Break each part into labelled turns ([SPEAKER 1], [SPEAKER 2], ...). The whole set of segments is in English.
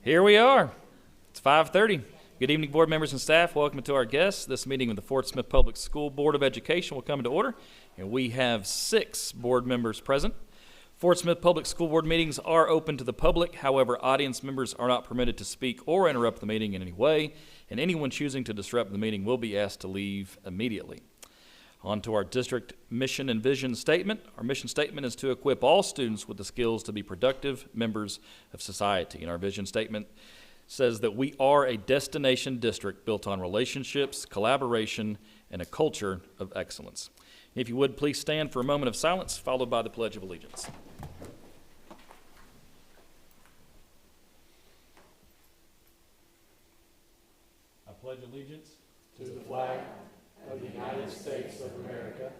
[SPEAKER 1] Here we are. It's 5:30. Good evening, board members and staff. Welcome to our guests. This meeting of the Fort Smith Public School Board of Education will come into order, and we have 6 board members present. Fort Smith Public School Board meetings are open to the public. However, audience members are not permitted to speak or interrupt the meeting in any way, and anyone choosing to disrupt the meeting will be asked to leave immediately. On to our district mission and vision statement. Our mission statement is to equip all students with the skills to be productive members of society. And our vision statement says that we are a destination district built on relationships, collaboration, and a culture of excellence. If you would, please stand for a moment of silence, followed by the Pledge of Allegiance. I pledge allegiance
[SPEAKER 2] to the flag of the United States of America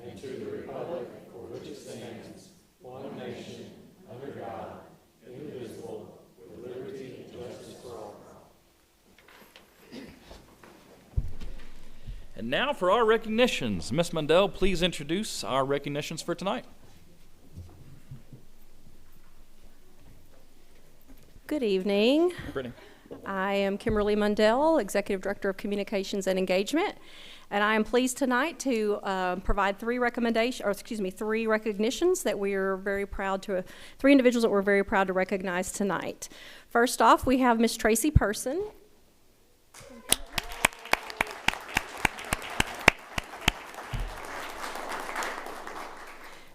[SPEAKER 2] and to the republic for which it stands, one nation, under God, indivisible, with liberty and justice for all.
[SPEAKER 1] And now for our recognitions. Ms. Mundell, please introduce our recognitions for tonight.
[SPEAKER 3] Good evening.
[SPEAKER 1] Brittany.
[SPEAKER 3] I am Kimberly Mundell, Executive Director of Communications and Engagement, and I am pleased tonight to provide 3 recognitions that we are very proud to, 3 individuals that we're very proud to recognize tonight. First off, we have Ms. Tracy Person.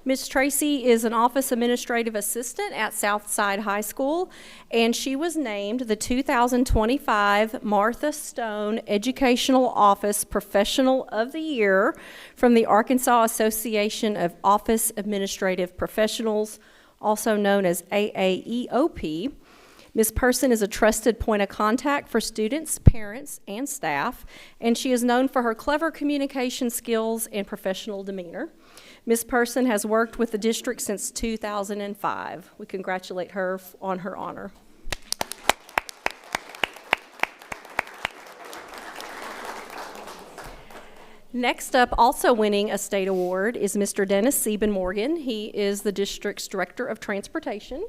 [SPEAKER 3] Ms. Tracy is an office administrative assistant at Southside High School, and she was named the 2025 Martha Stone Educational Office Professional of the Year from the Arkansas Association of Office Administrative Professionals, also known as AAEOP. Ms. Person is a trusted point of contact for students, parents, and staff, and she is known for her clever communication skills and professional demeanor. Ms. Person has worked with the district since 2005. We congratulate her on her honor. Next up, also winning a state award, is Mr. Dennis Sieben-Morgan. He is the district's Director of Transportation.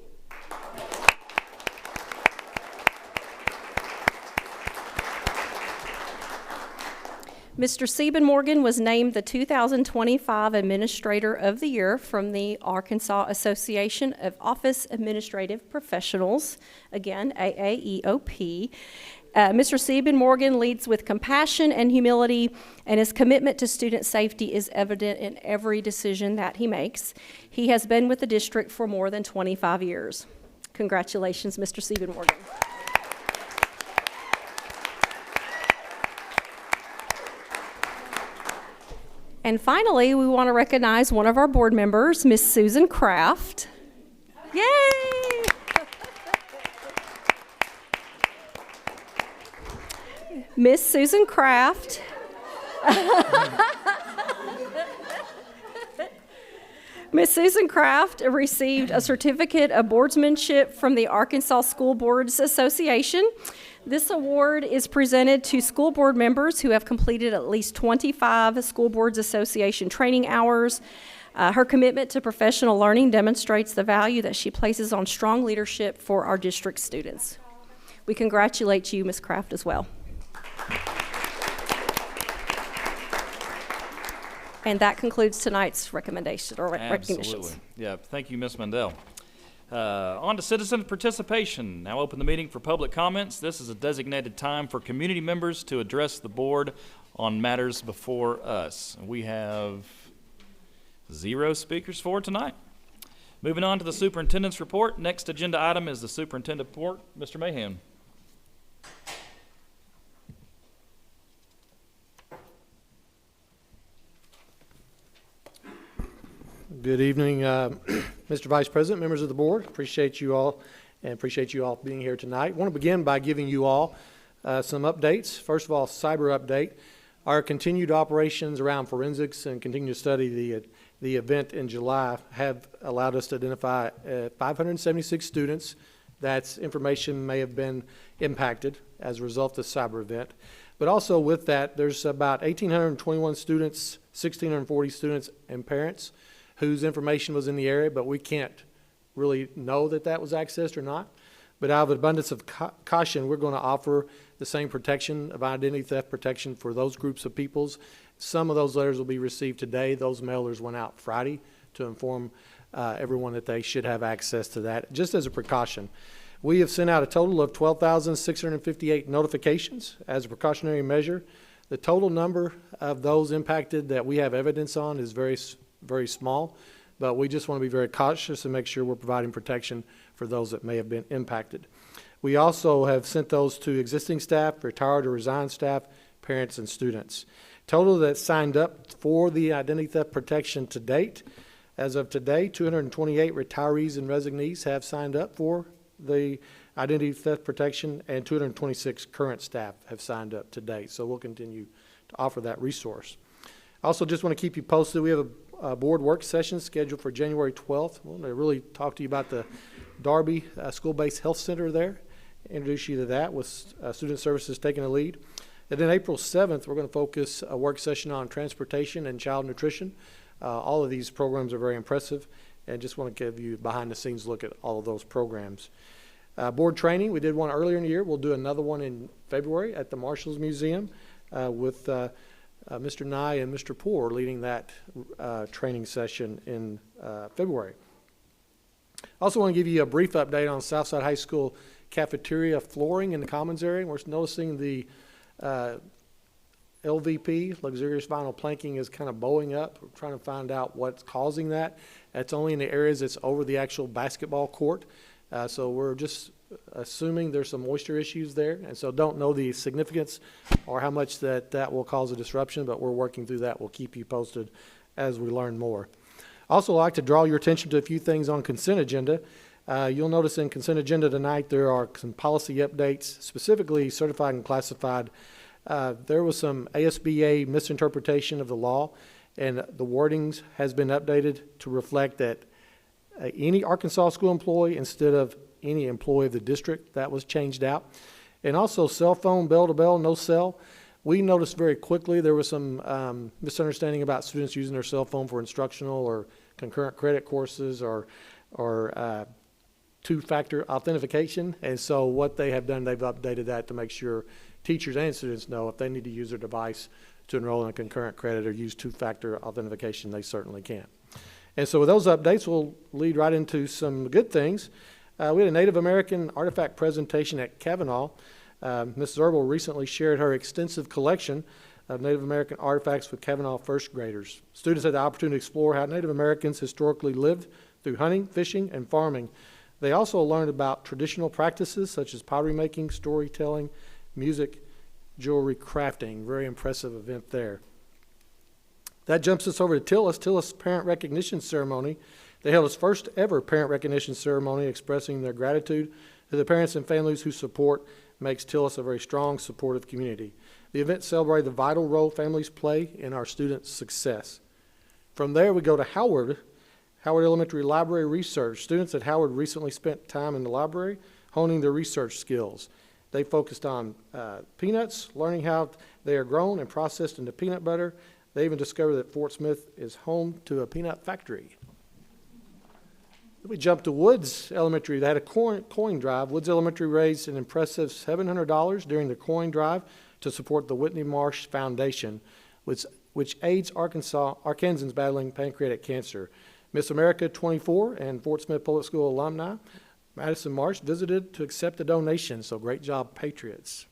[SPEAKER 3] Mr. Sieben-Morgan was named the 2025 Administrator of the Year from the Arkansas Association of Office Administrative Professionals, again, AAEOP. Mr. Sieben-Morgan leads with compassion and humility, and his commitment to student safety is evident in every decision that he makes. He has been with the district for more than 25 years. Congratulations, Mr. Sieben-Morgan. And finally, we want to recognize one of our board members, Miss Susan Kraft. Yay! Miss Susan Kraft. Miss Susan Kraft received a certificate of boardsmanship from the Arkansas School Boards Association. This award is presented to school board members who have completed at least 25 School Boards Association training hours. Her commitment to professional learning demonstrates the value that she places on strong leadership for our district students. We congratulate you, Ms. Kraft, as well. And that concludes tonight's recommendation or recognitions.
[SPEAKER 1] Absolutely. Yeah, thank you, Ms. Mundell. On to citizen participation. Now open the meeting for public comments. This is a designated time for community members to address the board on matters before us. We have 0 speakers for tonight. Moving on to the superintendent's report. Next agenda item is the superintendent report. Mr. Mahan.
[SPEAKER 2] Good evening, Mr. Vice President, members of the board. Appreciate you all being here tonight. I want to begin by giving you all some updates. First of all, cyber update. Our continued operations around forensics and continue to study the event in July have allowed us to identify 576 students that's information may have been impacted as a result of the cyber event. But also with that, there's about 1,821 students, 1,640 students and parents whose information was in the area, but we can't really know that that was accessed or not. But out of abundance of caution, we're going to offer the same protection of identity theft protection for those groups of peoples. Some of those letters will be received today. Those mailers went out Friday to inform everyone that they should have access to that, just as a precaution. We have sent out a total of 12,658 notifications as a precautionary measure. The total number of those impacted that we have evidence on is very, very small, but we just want to be very cautious and make sure we're providing protection for those that may have been impacted. We also have sent those to existing staff, retired or resigned staff, parents, and students. Total that signed up for the identity theft protection to date, as of today, 228 retirees and resignees have signed up for the identity theft protection, and 226 current staff have signed up to date. So we'll continue to offer that resource. Also, just want to keep you posted. We have a board work session scheduled for January 12th. I want to really talk to you about the Darby School-Based Health Center there, introduce you to that with Student Services taking a lead. And then April 7th, we're going to focus a work session on transportation and child nutrition. All of these programs are very impressive, and just want to give you a behind-the-scenes look at all of those programs. Board training, we did one earlier in the year. We'll do another one in February at the Marshals Museum with Mr. Nye and Mr. Poore leading that training session in February. Also want to give you a brief update on Southside High School cafeteria flooring in the Commons area. We're noticing the LVP, luxurious vinyl planking, is kind of bowing up. We're trying to find out what's causing that. It's only in the areas that's over the actual basketball court. So we're just assuming there's some moisture issues there, and so don't know the significance or how much that will cause a disruption, but we're working through that. We'll keep you posted as we learn more. Also, I'd like to draw your attention to a few things on consent agenda. You'll notice in consent agenda tonight there are some policy updates, specifically certified and classified. There was some ASBA misinterpretation of the law, and the wordings has been updated to reflect that any Arkansas school employee instead of any employee of the district. That was changed out. And also cell phone, bell to bell, no cell. We noticed very quickly there was some misunderstanding about students using their cell phone for instructional or concurrent credit courses or two-factor authentication. And so what they have done, they've updated that to make sure teachers and students know if they need to use their device to enroll in a concurrent credit or use two-factor authentication, they certainly can. And so with those updates, we'll lead right into some good things. We had a Native American artifact presentation at Kavanaugh. Ms. Zerbel recently shared her extensive collection of Native American artifacts with Kavanaugh first graders. Students had the opportunity to explore how Native Americans historically lived through hunting, fishing, and farming. They also learned about traditional practices such as pottery making, storytelling, music, jewelry crafting. Very impressive event there. That jumps us over to Tillis. Tillis Parent Recognition Ceremony. They held its first ever parent recognition ceremony expressing their gratitude to the parents and families whose support makes Tillis a very strong, supportive community. The event celebrated the vital role families play in our students' success. From there, we go to Howard Elementary Library Research. Students at Howard recently spent time in the library honing their research skills. They focused on peanuts, learning how they are grown and processed into peanut butter. They even discovered that Fort Smith is home to a peanut factory. We jumped to Woods Elementary. They had a coin drive. Woods Elementary raised an impressive $700 during the coin drive to support the Whitney Marsh Foundation, which aids Arkansans battling pancreatic cancer. Miss America 24 and Fort Smith Public School alumni, Madison Marsh, visited to accept the donation, so great job, Patriots.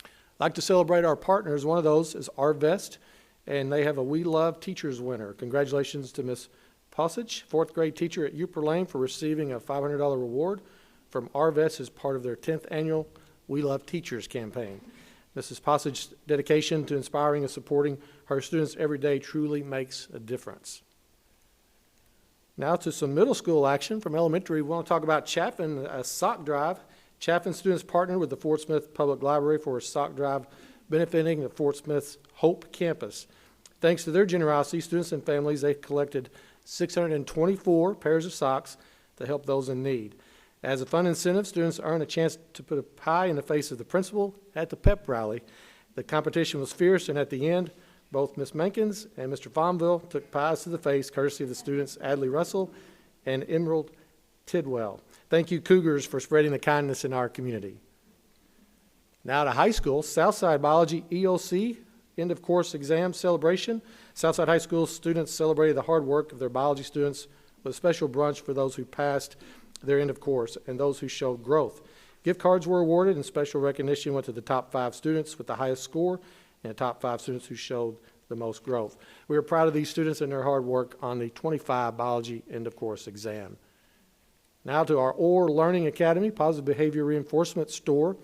[SPEAKER 2] I'd like to celebrate our partners. One of those is Arvest, and they have a We Love Teachers winner. Congratulations to Miss Passage, fourth grade teacher at Upper Lane, for receiving a $500 reward from Arvest as part of their 10th annual We Love Teachers campaign. Mrs. Passage's dedication to inspiring and supporting her students every day truly makes a difference. Now to some middle school action. From elementary, we want to talk about Chaffin, a sock drive. Chaffin students partnered with the Fort Smith Public Library for a sock drive benefiting the Fort Smith's Hope campus. Thanks to their generosity, students and families, they collected 624 pairs of socks to help those in need. As a fun incentive, students earn a chance to put a pie in the face of the principal at the pep rally. The competition was fierce, and at the end, both Ms. Menkins and Mr. Fonville took pies to the face, courtesy of the students Adley Russell and Emerald Tidwell. Thank you, Cougars, for spreading the kindness in our community. Now to high school, Southside Biology EOC, end of course exam celebration. Southside High School students celebrated the hard work of their biology students with a special brunch for those who passed their end of course and those who showed growth. Gift cards were awarded and special recognition went to the top 5 students with the highest score and the top 5 students who showed the most growth. We are proud of these students and their hard work on the 25 biology end of course exam. Now to our OR Learning Academy Positive Behavior Reinforcement Store.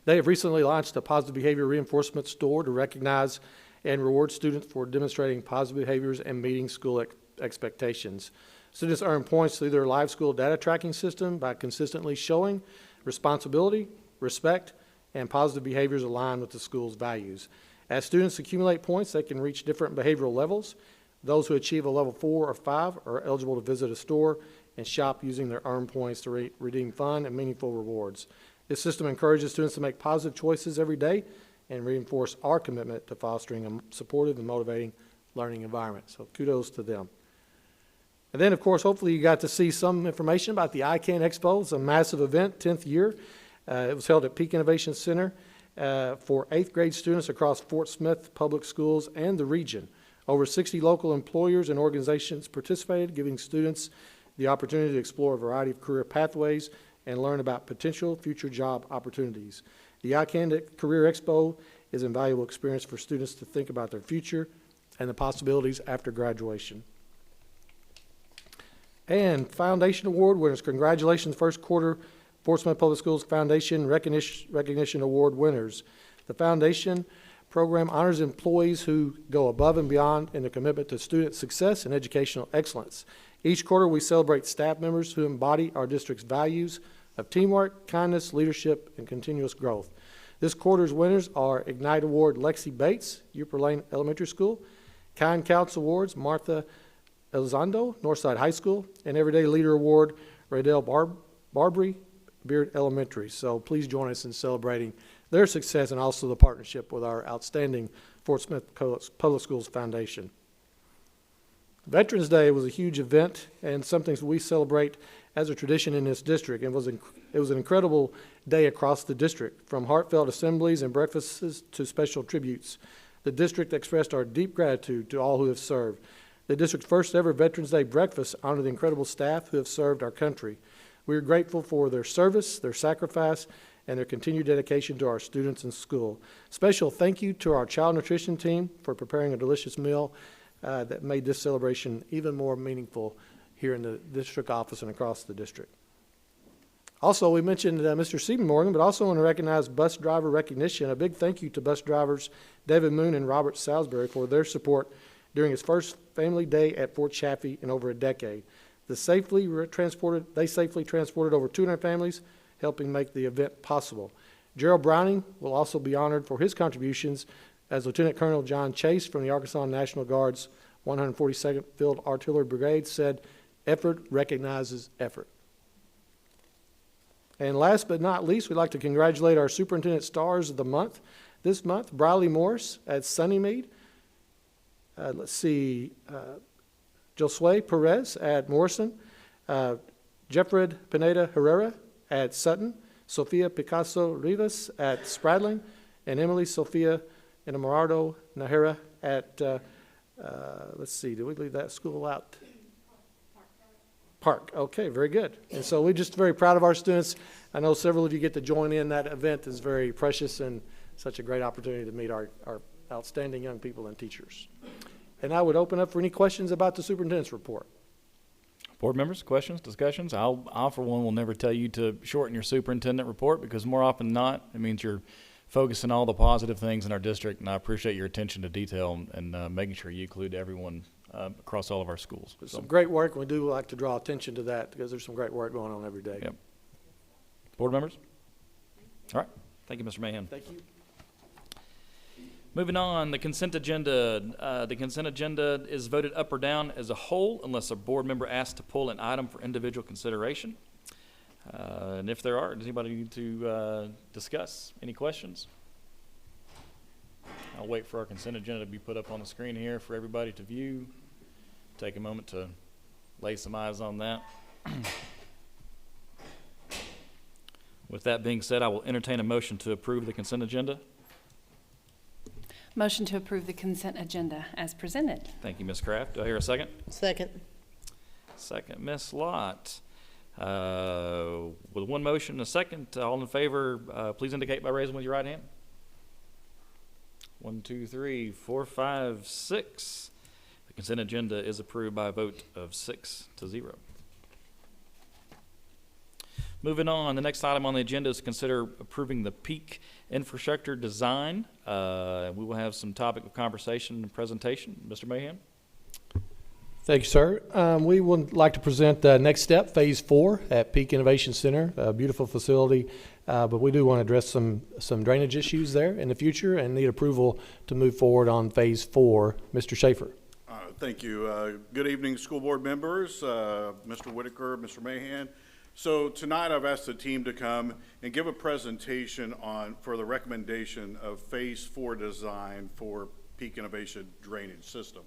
[SPEAKER 2] They have recently launched a positive behavior reinforcement store to recognize and reward students for demonstrating positive behaviors and meeting school expectations. Students earn points through their live school data tracking system by consistently showing responsibility, respect, and positive behaviors aligned with the school's values. As students accumulate points, they can reach different behavioral levels. Those who achieve a level 4 or 5 are eligible to visit a store and shop using their earned points to redeem fun and meaningful rewards. This system encourages students to make positive choices every day and reinforce our commitment to fostering a supportive and motivating learning environment. So kudos to them. And then, of course, hopefully you got to see some information about the ICANN Expo. It's a massive event, 10th year. It was held at Peak Innovation Center for 8th grade students across Fort Smith Public Schools and the region. Over 60 local employers and organizations participated, giving students the opportunity to explore a variety of career pathways and learn about potential future job opportunities. The ICANN Career Expo is an invaluable experience for students to think about their future and the possibilities after graduation. And Foundation Award winners. Congratulations, first quarter Fort Smith Public Schools Foundation Recognition Award winners. The Foundation program honors employees who go above and beyond in their commitment to student success and educational excellence. Each quarter, we celebrate staff members who embody our district's values of teamwork, kindness, leadership, and continuous growth. This quarter's winners are Ignite Award Lexi Bates, Upper Lane Elementary School, Kind Counts Awards Martha Elizondo, Northside High School, and Everyday Leader Award Raydell Barbary, Beard Elementary. So please join us in celebrating their success and also the partnership with our outstanding Fort Smith Public Schools Foundation. Veterans Day was a huge event and something we celebrate as a tradition in this district. It was an incredible day across the district, from heartfelt assemblies and breakfasts to special tributes. The district expressed our deep gratitude to all who have served. The district's first ever Veterans Day breakfast honored the incredible staff who have served our country. We are grateful for their service, their sacrifice, and their continued dedication to our students in school. Special thank you to our child nutrition team for preparing a delicious meal that made this celebration even more meaningful here in the district office and across the district. Also, we mentioned Mr. Stephen Morgan, but also want to recognize bus driver recognition. A big thank you to bus drivers David Moon and Robert Salisbury for their support during his first family day at Fort Chaffee in over a decade. They safely transported over 200 families, helping make the event possible. Gerald Browning will also be honored for his contributions as Lieutenant Colonel John Chase from the Arkansas National Guard's 142nd Field Artillery Brigade said, "Effort recognizes effort." And last but not least, we'd like to congratulate our Superintendent Stars of the Month. This month, Briley Morris at Sunnymead. Josue Perez at Morrison. Jeffred Pineda Herrera at Sutton. Sofia Picasso Rivas at Spradling. And Emily Sofia Enamorado Nahara at, did we leave that school out? Park. Okay, very good. And so we're just very proud of our students. I know several of you get to join in. That event is very precious and such a great opportunity to meet our outstanding young people and teachers. And I would open up for any questions about the superintendent's report.
[SPEAKER 1] Board members, questions, discussions? I for one, will never tell you to shorten your superintendent report because more often than not, it means you're focusing on all the positive things in our district, and I appreciate your attention to detail and making sure you include everyone across all of our schools.
[SPEAKER 2] There's some great work, and we do like to draw attention to that because there's some great work going on every day.
[SPEAKER 1] Yep. Board members? All right. Thank you, Mr. Mahan.
[SPEAKER 2] Thank you.
[SPEAKER 1] Moving on, the consent agenda. The consent agenda is voted up or down as a whole unless a board member asks to pull an item for individual consideration. And if there are, does anybody need to discuss? Any questions? I'll wait for our consent agenda to be put up on the screen here for everybody to view. Take a moment to lay some eyes on that. With that being said, I will entertain a motion to approve the consent agenda.
[SPEAKER 4] Motion to approve the consent agenda as presented.
[SPEAKER 1] Thank you, Ms. Kraft. Do I hear a second?
[SPEAKER 5] Second.
[SPEAKER 1] Second, Ms. Lot. With one motion and a second, all in favor, please indicate by raising with your right hand. 1, 2, 3, 4, 5, 6. The consent agenda is approved by a vote of 6-0. Moving on, the next item on the agenda is to consider approving the peak infrastructure design. We will have some topic of conversation and presentation. Mr. Mahan?
[SPEAKER 2] Thank you, sir. We would like to present the next step, Phase 4 at Peak Innovation Center, a beautiful facility, but we do want to address some drainage issues there in the future and need approval to move forward on Phase 4. Mr. Schaefer.
[SPEAKER 6] Thank you. Good evening, school board members, Mr. Whitaker, Mr. Mahan. So tonight I've asked the team to come and give a presentation for the recommendation of Phase 4 design for Peak Innovation Drainage System.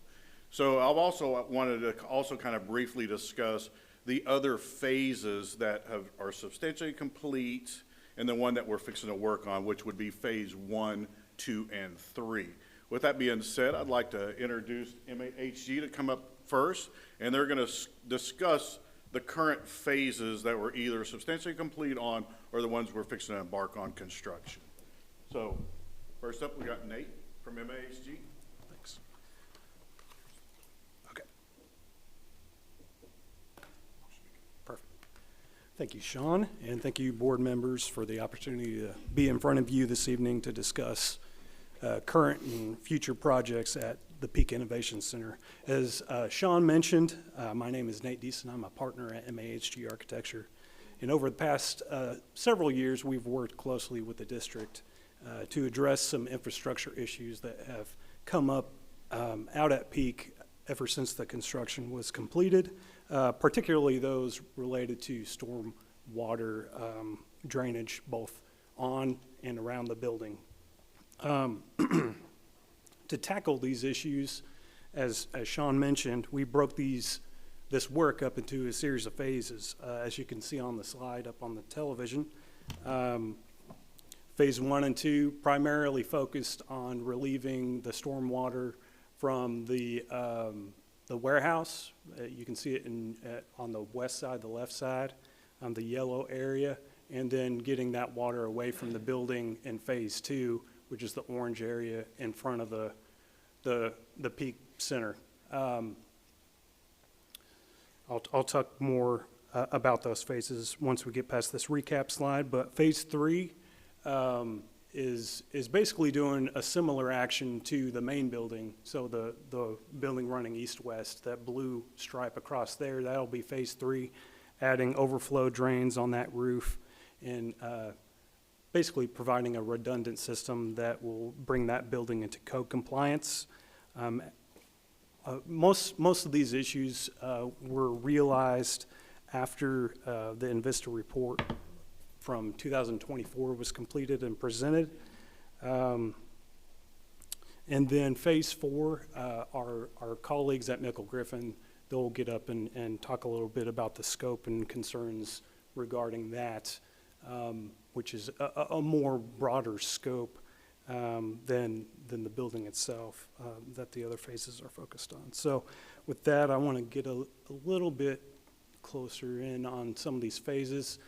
[SPEAKER 6] So I've also wanted to also kind of briefly discuss the other phases that are substantially complete and the one that we're fixing to work on, which would be Phase 1, 2, and 3. With that being said, I'd like to introduce MHG to come up first, and they're going to discuss the current phases that we're either substantially complete on or the ones we're fixing to embark on construction. So first up, we got Nate from MAHG.
[SPEAKER 7] Thanks. Okay. Perfect. Thank you, Sean, and thank you, board members, for the opportunity to be in front of you this evening to discuss current and future projects at the Peak Innovation Center. As Sean mentioned, my name is Nate Deason. I'm a partner at MAHG Architecture. And over the past several years, we've worked closely with the district to address some infrastructure issues that have come up out at Peak ever since the construction was completed, particularly those related to storm water drainage, both on and around the building. To tackle these issues, as Sean mentioned, we broke this work up into a series of phases, as you can see on the slide up on the television. Phase 1 and 2 primarily focused on relieving the storm water from the warehouse. You can see it on the west side, the left side, the yellow area, and then getting that water away from the building in Phase 2, which is the orange area in front of the Peak Center. I'll talk more about those phases once we get past this recap slide, but Phase 3 is basically doing a similar action to the main building. So the building running east-west, that blue stripe across there, that'll be Phase 3, adding overflow drains on that roof and basically providing a redundant system that will bring that building into code compliance. Most of these issues were realized after the Invista report from 2024 was completed and presented. And then Phase 4, our colleagues at Nickel Griffin, they'll get up and talk a little bit about the scope and concerns regarding that, which is a more broader scope than the building itself that the other phases are focused on. So with that, I want to get a little bit closer in on some of these phases.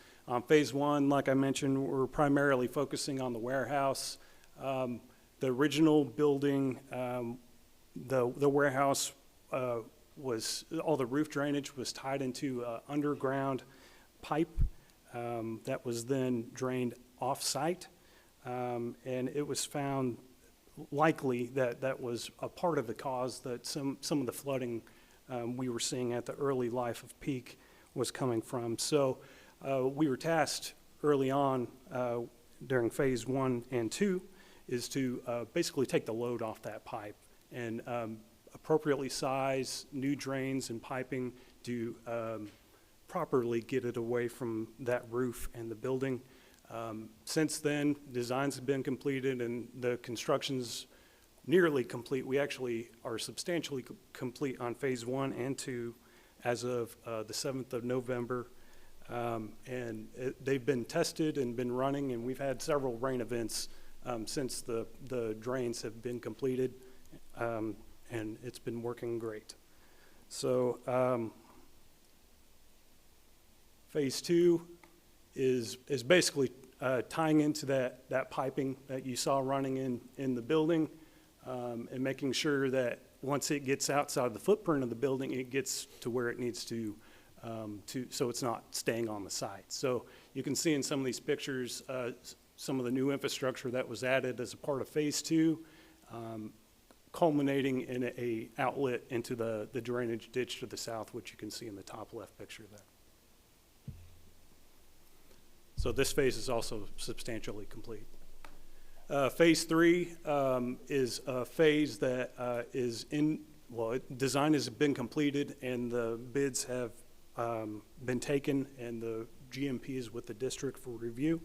[SPEAKER 7] Phase 1, like I mentioned, we're primarily focusing on the warehouse. The original building, the warehouse was, all the roof drainage was tied into underground pipe that was then drained off-site, and it was found likely that was a part of the cause that some of the flooding we were seeing at the early life of Peak was coming from. So we were tasked early on during Phase 1 and 2 is to basically take the load off that pipe and appropriately size new drains and piping to properly get it away from that roof and the building. Since then, designs have been completed and the construction's nearly complete. We actually are substantially complete on Phase 1 and 2 as of the 7th of November. They've been tested and been running, and we've had several rain events since the drains have been completed, and it's been working great. So phase 2 is basically tying into that piping that you saw running in the building, and making sure that once it gets outside the footprint of the building, it gets to where it needs to so it's not staying on the site. So you can see in some of these pictures some of the new infrastructure that was added as a part of phase 2, culminating in a outlet into the drainage ditch to the south, which you can see in the top left picture there. So this phase is also substantially complete. Phase 3 is a phase that design has been completed and the bids have been taken, and the GMP is with the district for review.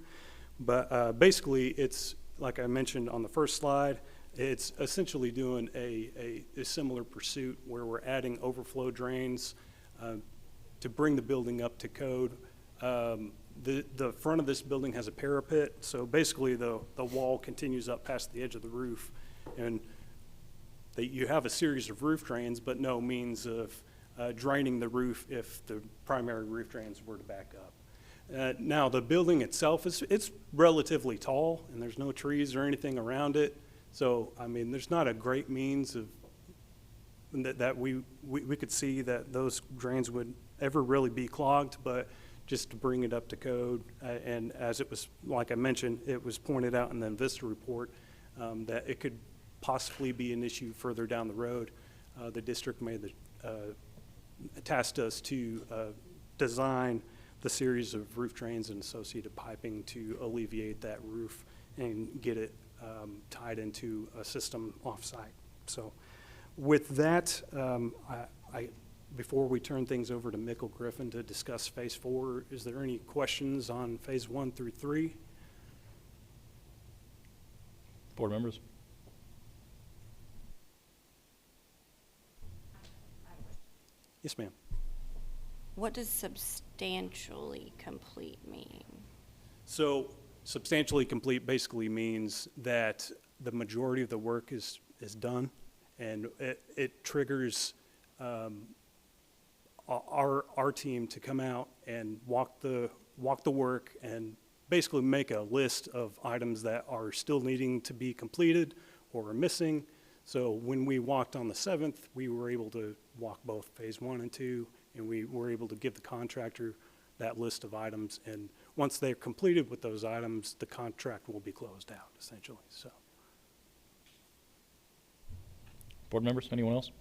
[SPEAKER 7] But basically, it's, like I mentioned on the first slide, it's essentially doing a similar pursuit where we're adding overflow drains to bring the building up to code. The front of this building has a parapet, so basically the wall continues up past the edge of the roof, and you have a series of roof drains, but no means of draining the roof if the primary roof drains were to back up. Now, the building itself it's relatively tall, and there's no trees or anything around it, so I mean, there's not a great means of that we could see that those drains would ever really be clogged, but just to bring it up to code, and as it was, like I mentioned, it was pointed out in the Invista report that it could possibly be an issue further down the road. The district tasked us to design the series of roof drains and associated piping to alleviate that roof and get it tied into a system off-site. So with that, before we turn things over to Mickle Griffin to discuss phase 4, is there any questions on phase 1 through 3?
[SPEAKER 1] Board members?
[SPEAKER 7] Yes, ma'am.
[SPEAKER 5] What does substantially complete mean?
[SPEAKER 7] So substantially complete basically means that the majority of the work is done, and it triggers our team to come out and walk the work and basically make a list of items that are still needing to be completed or are missing. So when we walked on the 7th, we were able to walk both phase 1 and 2, and we were able to give the contractor that list of items. And once they're completed with those items, the contract will be closed out, essentially. So,
[SPEAKER 1] Board members, anyone else?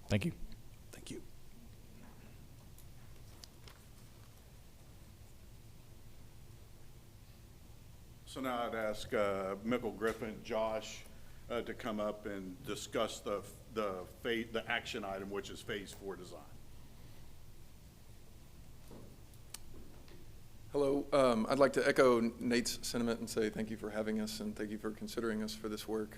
[SPEAKER 1] Thank you.
[SPEAKER 7] thank you.
[SPEAKER 6] So now I'd ask Mickle Griffin, Josh, to come up and discuss the action item, which is phase 4 design.
[SPEAKER 8] Hello. I'd like to echo Nate's sentiment and say thank you for having us and thank you for considering us for this work.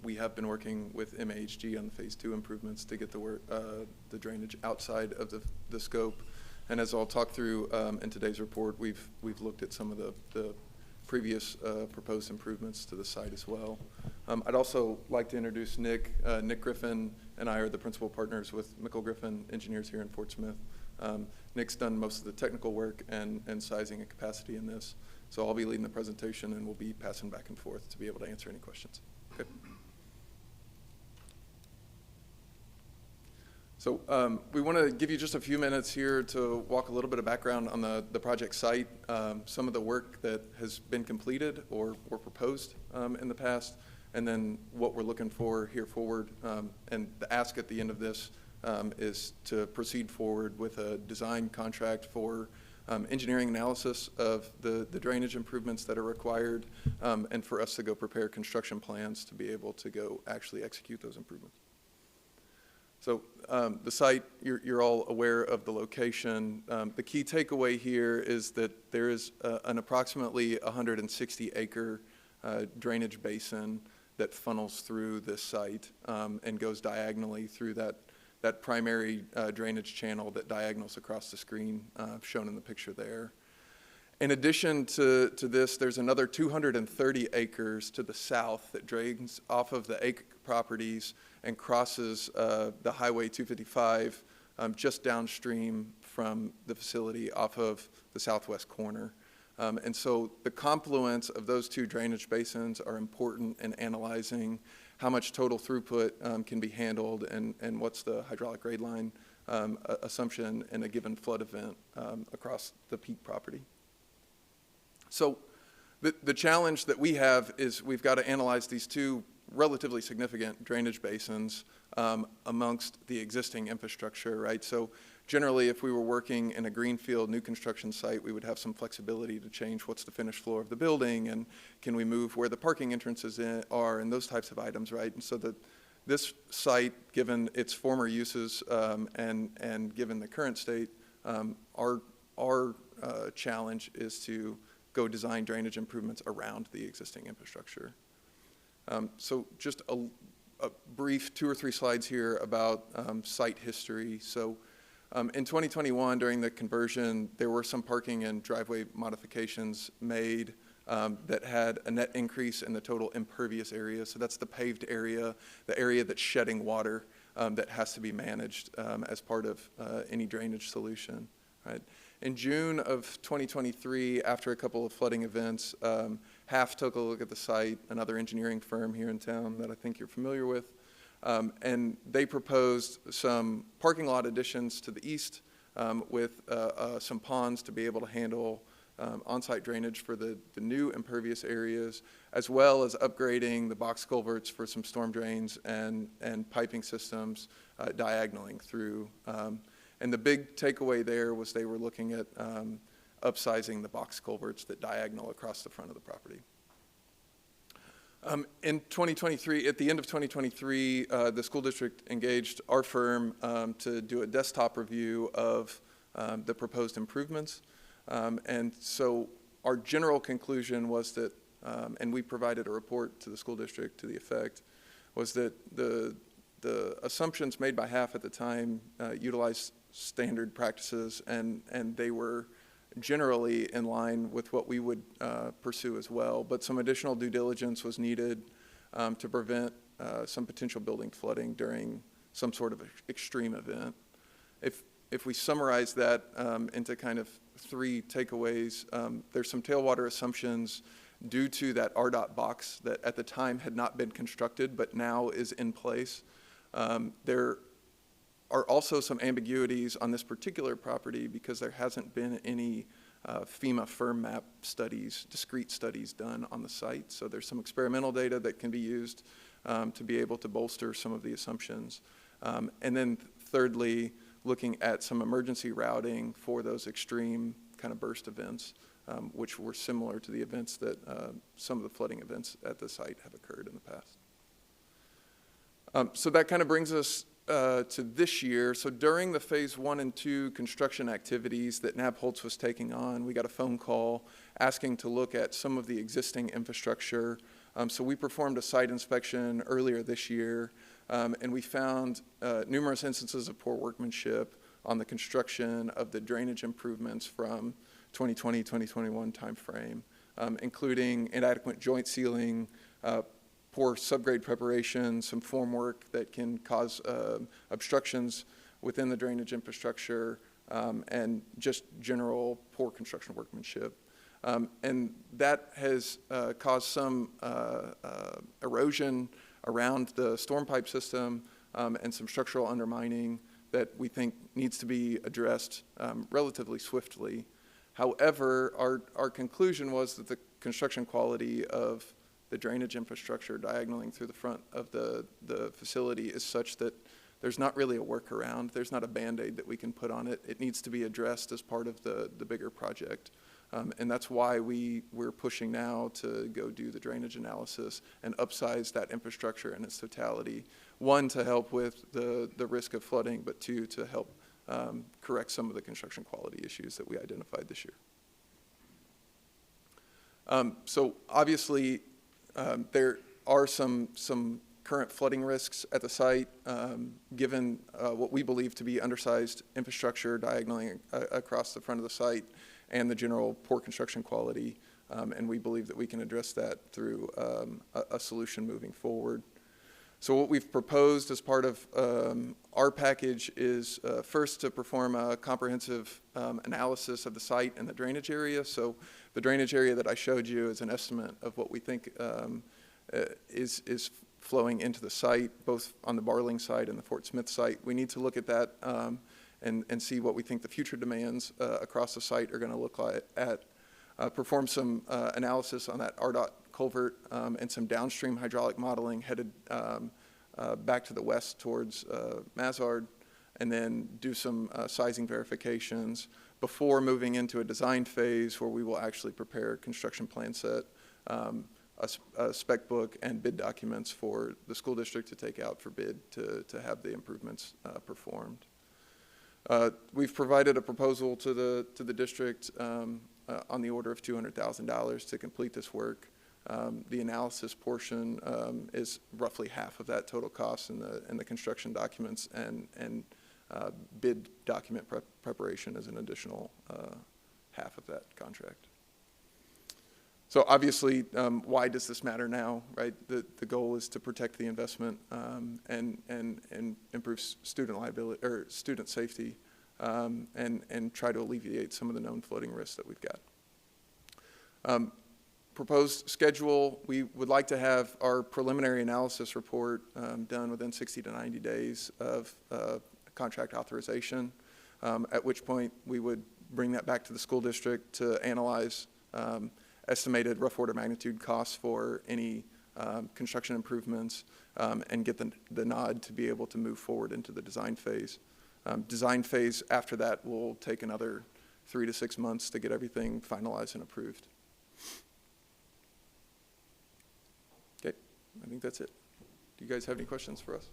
[SPEAKER 8] We have been working with MAHG on the phase 2 improvements to get the drainage outside of the scope. And as I'll talk through in today's report, we've looked at some of the previous proposed improvements to the site as well. I'd also like to introduce Nick. Nick Griffin and I are the principal partners with Mickle Griffin Engineers here in Fort Smith. Nick's done most of the technical work and sizing and capacity in this. So I'll be leading the presentation and we'll be passing back and forth to be able to answer any questions. Okay. So we want to give you just a few minutes here to walk a little bit of background on the project site, some of the work that has been completed or proposed in the past, and then what we're looking for here forward. And the ask at the end of this is to proceed forward with a design contract for engineering analysis of the drainage improvements that are required, and for us to go prepare construction plans to be able to go actually execute those improvements. So the site, you're all aware of the location. The key takeaway here is that there is an approximately 160-acre drainage basin that funnels through this site and goes diagonally through that that primary drainage channel that diagonals across the screen, shown in the picture there. In addition to this, there's another 230 acres to the south that drains off of the AIC properties and crosses the Highway 255 just downstream from the facility off of the southwest corner. And so the confluence of those two drainage basins are important in analyzing how much total throughput can be handled and what's the hydraulic grade line assumption in a given flood event across the peak property. So the challenge that we have is we've got to analyze these two relatively significant drainage basins amongst the existing infrastructure, right? So generally, if we were working in a greenfield new construction site, we would have some flexibility to change what's the finished floor of the building, and can we move where the parking entrances are, and those types of items, right? And so this site, given its former uses and given the current state, our challenge is to go design drainage improvements around the existing infrastructure. So just a brief 2 or 3 slides here about site history. So in 2021, during the conversion, there were some parking and driveway modifications made that had a net increase in the total impervious area. So that's the paved area, the area that's shedding water that has to be managed as part of any drainage solution, right? In June of 2023, after a couple of flooding events, HAF took a look at the site, another engineering firm here in town that I think you're familiar with, and they proposed some parking lot additions to the east with some ponds to be able to handle on-site drainage for the new impervious areas, as well as upgrading the box culverts for some storm drains and piping systems diagonaling through. And the big takeaway there was they were looking at upsizing the box culverts that diagonal across the front of the property. In 2023, at the end of 2023, the school district engaged our firm to do a desktop review of the proposed improvements. And so our general conclusion was that, and we provided a report to the school district to the effect, was that the assumptions made by HAF at the time utilized standard practices, and they were generally in line with what we would pursue as well. But some additional due diligence was needed to prevent some potential building flooding during some sort of extreme event. If we summarize that into kind of 3 takeaways, there's some tailwater assumptions due to that RDOT box that at the time had not been constructed but now is in place. There are also some ambiguities on this particular property because there hasn't been any FEMA firm map studies, discrete studies done on the site. So there's some experimental data that can be used to be able to bolster some of the assumptions. And then thirdly, looking at some emergency routing for those extreme kind of burst events, which were similar to the events that some of the flooding events at the site have occurred in the past. So that kind of brings us to this year. So during the phase 1 and 2 construction activities that Nabholz was taking on, we got a phone call asking to look at some of the existing infrastructure. So we performed a site inspection earlier this year, and we found numerous instances of poor workmanship on the construction of the drainage improvements from 2020, 2021 timeframe, including inadequate joint sealing, poor subgrade preparation, some formwork that can cause obstructions within the drainage infrastructure, and just general poor construction workmanship. And that has caused some erosion around the storm pipe system and some structural undermining that we think needs to be addressed relatively swiftly. However, our conclusion was that the construction quality of the drainage infrastructure diagonaling through the front of the facility is such that there's not really a workaround. There's not a Band-Aid that we can put on it. It needs to be addressed as part of the bigger project. And that's why we're pushing now to go do the drainage analysis and upsize that infrastructure in its totality. 1, to help with the risk of flooding, but 2, to help correct some of the construction quality issues that we identified this year. So obviously, there are some current flooding risks at the site, given what we believe to be undersized infrastructure diagonally across the front of the site and the general poor construction quality. And we believe that we can address that through a solution moving forward. So what we've proposed as part of our package is first to perform a comprehensive analysis of the site and the drainage area. So the drainage area that I showed you is an estimate of what we think is flowing into the site, both on the Barling site and the Fort Smith site. We need to look at that and see what we think the future demands across the site are going to look like perform some analysis on that RDOT culvert and some downstream hydraulic modeling headed back to the west towards Mazard, and then do some sizing verifications before moving into a design phase where we will actually prepare a construction plan set, a spec book, and bid documents for the school district to take out for bid to have the improvements performed. We've provided a proposal to the district on the order of $200,000 to complete this work. The analysis portion is roughly half of that total cost in the construction documents, and bid document preparation is an additional half of that contract. So obviously, why does this matter now, right? The goal is to protect the investment and improve student liability or student safety, and try to alleviate some of the known flooding risks that we've got. Proposed schedule, we would like to have our preliminary analysis report done within 60 to 90 days of contract authorization, at which point we would bring that back to the school district to analyze estimated rough order magnitude costs for any construction improvements, and get the nod to be able to move forward into the design phase. Design phase after that will take another 3 to 6 months to get everything finalized and approved. Okay, I think that's it. Do you guys have any questions for us?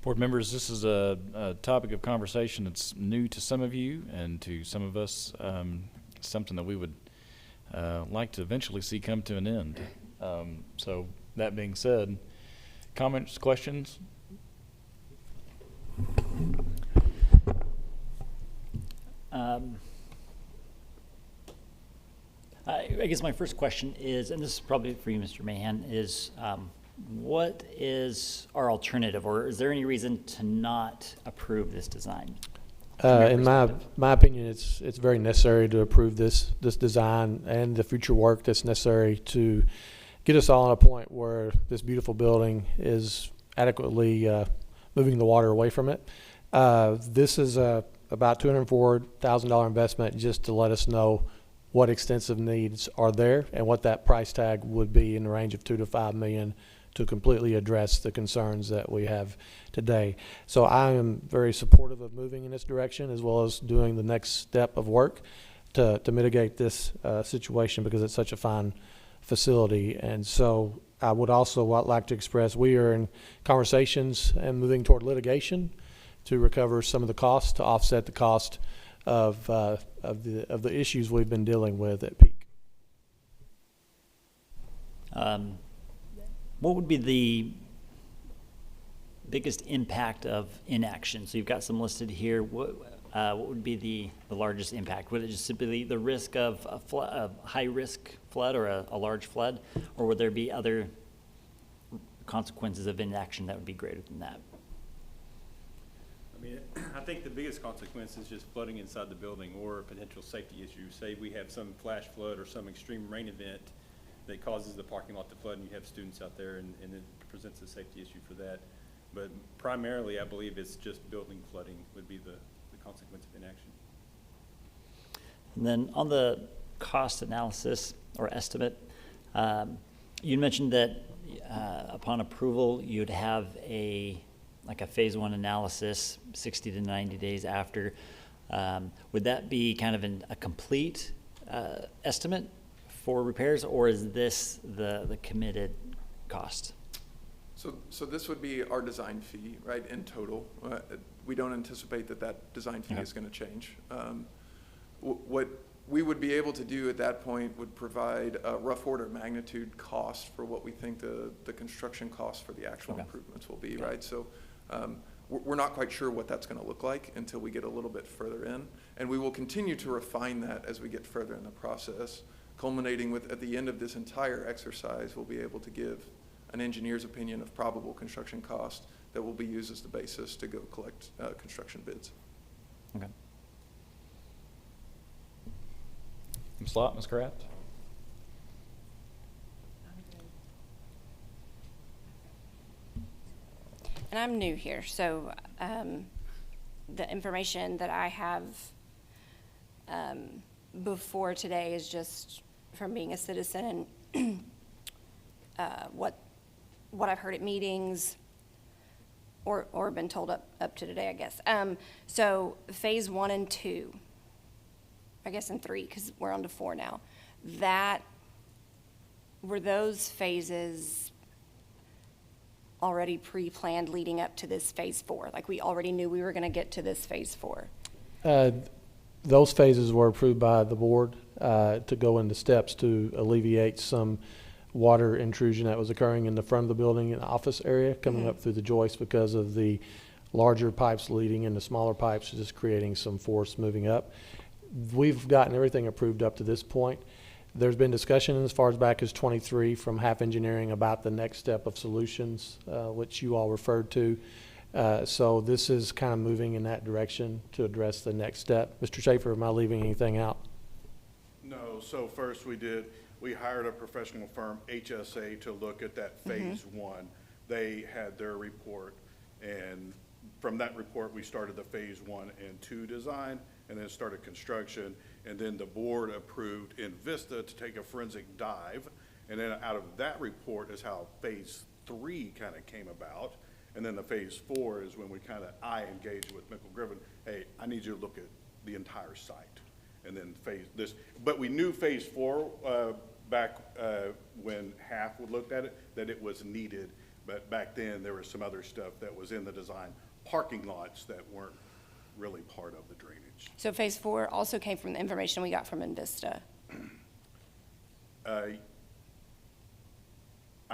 [SPEAKER 1] Board members, this is a topic of conversation that's new to some of you and to some of us, something that we would like to eventually see come to an end. So that being said, comments, questions?
[SPEAKER 9] I guess my first question is, and this is probably for you, Mr. Mahan, is what is our alternative, or is there any reason to not approve this design?
[SPEAKER 2] In my opinion, it's very necessary to approve this design and the future work that's necessary to get us all on a point where this beautiful building is adequately moving the water away from it. This is about $204,000 investment just to let us know what extensive needs are there and what that price tag would be in the range of $2 to $5 million to completely address the concerns that we have today. So I am very supportive of moving in this direction, as well as doing the next step of work to mitigate this situation, because it's such a fine facility. And so I would also like to express we are in conversations and moving toward litigation to recover some of the costs, to offset the cost of the issues we've been dealing with at Peak.
[SPEAKER 9] What would be the biggest impact of inaction? So you've got some listed here. What would be the largest impact? Would it just simply the risk of a high-risk flood or a large flood, or would there be other consequences of inaction that would be greater than that?
[SPEAKER 10] I mean, I think the biggest consequence is just flooding inside the building or a potential safety issue. Say we have some flash flood or some extreme rain event that causes the parking lot to flood, and you have students out there, and it presents a safety issue for that. But primarily, I believe it's just building flooding would be the consequence of inaction.
[SPEAKER 9] And then on the cost analysis or estimate, you mentioned that upon approval, you'd have a phase one analysis 60 to 90 days after. Would that be kind of a complete estimate for repairs, or is this the committed cost?
[SPEAKER 8] So this would be our design fee, right, in total. We don't anticipate that design fee is going to change. What we would be able to do at that point would provide a rough order of magnitude cost for what we think the construction cost for the actual
[SPEAKER 9] Okay.
[SPEAKER 8] improvements will be, right? So we're not quite sure what that's going to look like until we get a little bit further in. And we will continue to refine that as we get further in the process, culminating with, at the end of this entire exercise, we'll be able to give an engineer's opinion of probable construction cost that will be used as the basis to go collect construction bids.
[SPEAKER 9] Okay.
[SPEAKER 1] Ms. Lott, Ms. Kraft?
[SPEAKER 5] And I'm new here, so the information that I have before today is just from being a citizen and what I've heard at meetings or been told up to today, I guess. So phase 1 and 2, I guess in 3, because we're on to 4 now, were those phases already pre-planned leading up to this phase 4? Like we already knew we were going to get to this phase 4?
[SPEAKER 2] Those phases were approved by the board to go into steps to alleviate some water intrusion that was occurring in the front of the building and office area coming up through the joist because of the larger pipes leading into smaller pipes, just creating some force moving up. We've gotten everything approved up to this point. There's been discussion as far as back as 23 from Half Engineering about the next step of solutions, which you all referred to. So this is kind of moving in that direction to address the next step. Mr. Schaefer, am I leaving anything out?
[SPEAKER 6] No, so first we hired a professional firm, HSA, to look at that phase 1. They had their report, and from that report, we started the phase 1 and 2 design, and then started construction, and then the board approved Invista to take a forensic dive, and then out of that report is how phase 3 kind of came about, and then the phase 4 is when I engaged with Michael Griffin, hey, I need you to look at the entire site, and then but we knew phase 4 back when Half looked at it, that it was needed, but back then there was some other stuff that was in the design, parking lots that weren't really part of the drainage.
[SPEAKER 5] So phase 4 also came from the information we got from Invista?
[SPEAKER 6] I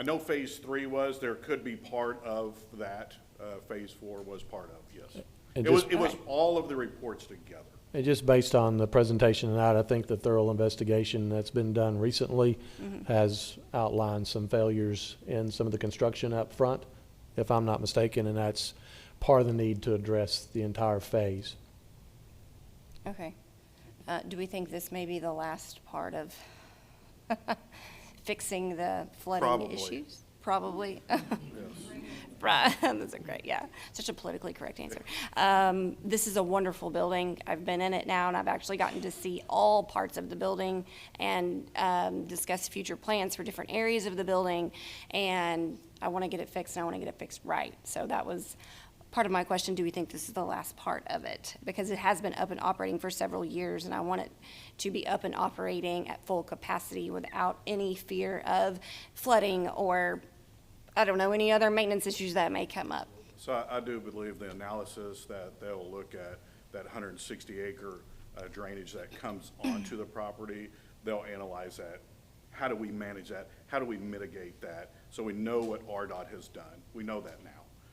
[SPEAKER 6] know phase 3 there could be part of that, phase 4 was part of, yes.
[SPEAKER 2] And
[SPEAKER 6] It was
[SPEAKER 2] just-
[SPEAKER 6] all of the reports together.
[SPEAKER 2] And just based on the presentation tonight, I think the thorough investigation that's been done recently has outlined some failures in some of the construction up front, if I'm not mistaken, and that's part of the need to address the entire phase.
[SPEAKER 5] Okay. Do we think this may be the last part of fixing the flooding
[SPEAKER 6] Probably.
[SPEAKER 5] issues? Probably. Right, that's a great, yeah, such a politically correct answer. This is a wonderful building. I've been in it now, and I've actually gotten to see all parts of the building and discuss future plans for different areas of the building. And I want to get it fixed, and I want to get it fixed right. So that was part of my question. Do we think this is the last part of it? Because it has been up and operating for several years, and I want it to be up and operating at full capacity without any fear of flooding or, I don't know, any other maintenance issues that may come up.
[SPEAKER 6] So I do believe the analysis that they'll look at, that 160-acre drainage that comes onto the property, they'll analyze that. How do we manage that? How do we mitigate that? So we know what RDOT has done. We know that now.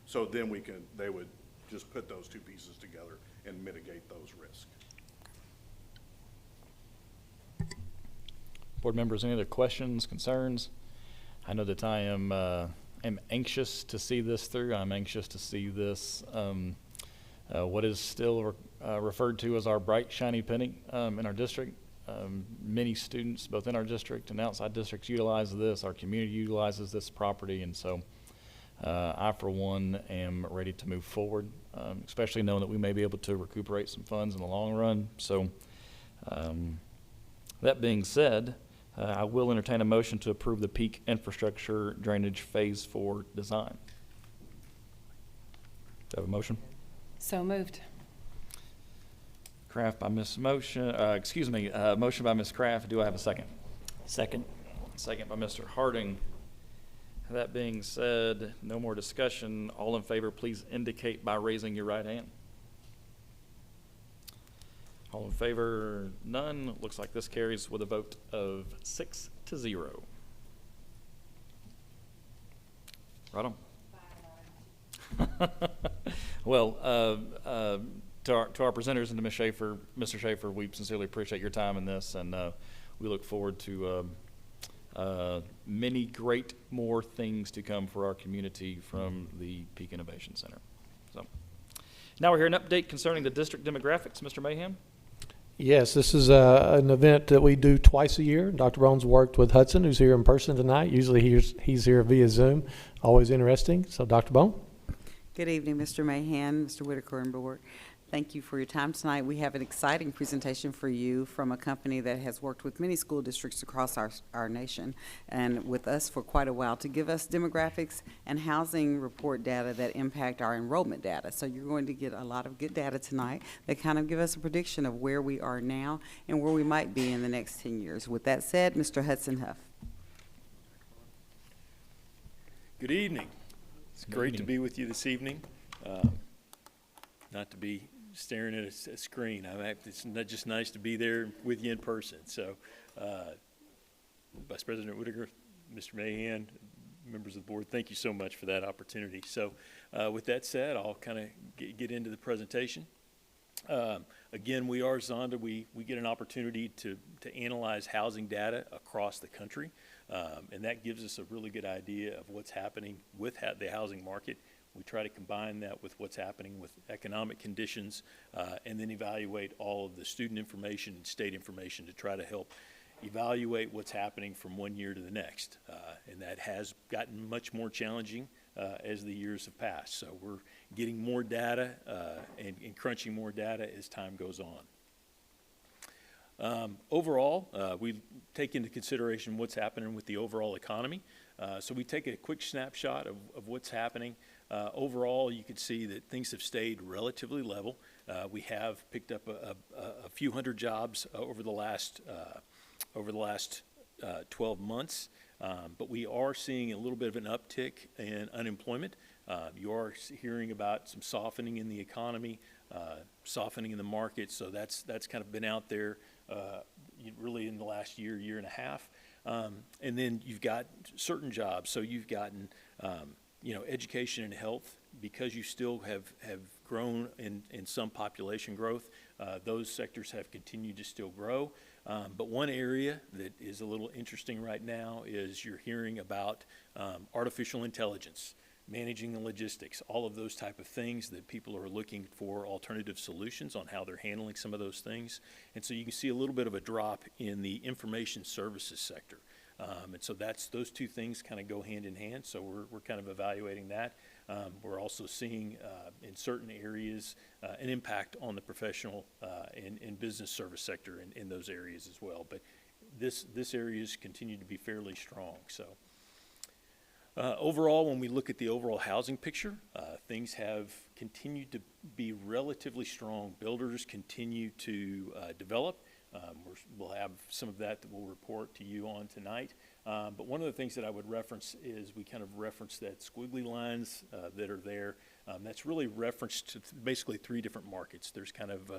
[SPEAKER 6] So then they would just put those two pieces together and mitigate those risks.
[SPEAKER 1] Board members, any other questions, concerns? I know that I am anxious to see this through. I'm anxious to see this, what is still referred to as our bright, shiny penny in our district. Many students, both in our district and outside districts, utilize this. Our community utilizes this property, and so I, for one, am ready to move forward, especially knowing that we may be able to recuperate some funds in the long run. So that being said, I will entertain a motion to approve the peak infrastructure drainage phase 4 design. Do I have a motion?
[SPEAKER 4] So moved.
[SPEAKER 1] Kraft by Ms. Motion, motion by Ms. Kraft. Do I have a second?
[SPEAKER 9] Second.
[SPEAKER 1] Second by Mr. Harding. That being said, no more discussion. All in favor, please indicate by raising your right hand. All in favor? None. Looks like this carries with a vote of 6-0. Right on. Well, to our presenters and to Ms. Schaefer, Mr. Schaefer, we sincerely appreciate your time in this, and we look forward to many great more things to come for our community from the Peak Innovation Center. So, now we're here an update concerning the district demographics. Mr. Mayhem?
[SPEAKER 2] Yes, this is an event that we do twice a year. Dr. Bones worked with Hudson, who's here in person tonight. Usually he's here via Zoom. Always interesting. So, Dr. Bone.
[SPEAKER 11] Good evening, Mr. Mahan, Mr. Whitaker, and Board. Thank you for your time tonight. We have an exciting presentation for you from a company that has worked with many school districts across our nation and with us for quite a while to give us demographics and housing report data that impact our enrollment data. So you're going to get a lot of good data tonight that kind of give us a prediction of where we are now and where we might be in the next 10 years. With that said, Mr. Hudson Huff.
[SPEAKER 12] Good evening. It's
[SPEAKER 1] Good
[SPEAKER 12] great
[SPEAKER 1] evening.
[SPEAKER 12] to be with you this evening. Not to be staring at a screen. It's just nice to be there with you in person. So, Vice President Whitaker, Mr. Mahan, members of the board, thank you so much for that opportunity. So, with that said, I'll kind of get into the presentation. Again, we are Zonda. We get an opportunity to analyze housing data across the country, and that gives us a really good idea of what's happening with the housing market. We try to combine that with what's happening with economic conditions, and then evaluate all of the student information and state information to try to help evaluate what's happening from one year to the next. And that has gotten much more challenging as the years have passed. So we're getting more data and crunching more data as time goes on. Overall, we take into consideration what's happening with the overall economy. So we take a quick snapshot of what's happening. Overall, you can see that things have stayed relatively level. We have picked up a few hundred jobs over the last 12 months, but we are seeing a little bit of an uptick in unemployment. You are hearing about some softening in the economy, softening in the market, so that's kind of been out there really in the last year and a half. And then you've got certain jobs, so you've gotten education and health, because you still have grown in some population growth. Those sectors have continued to still grow. But one area that is a little interesting right now is you're hearing about artificial intelligence, managing the logistics, all of those type of things that people are looking for alternative solutions on how they're handling some of those things. And so you can see a little bit of a drop in the information services sector. And so those two things kind of go hand in hand. So we're kind of evaluating that. We're also seeing in certain areas an impact on the professional and business service sector in those areas as well. But this areas continue to be fairly strong. So overall, when we look at the overall housing picture, things have continued to be relatively strong. Builders continue to develop. We'll have some of that we'll report to you on tonight. But one of the things that I would reference is we kind of reference that squiggly lines that are there. That's really referenced to basically three different markets. There's kind of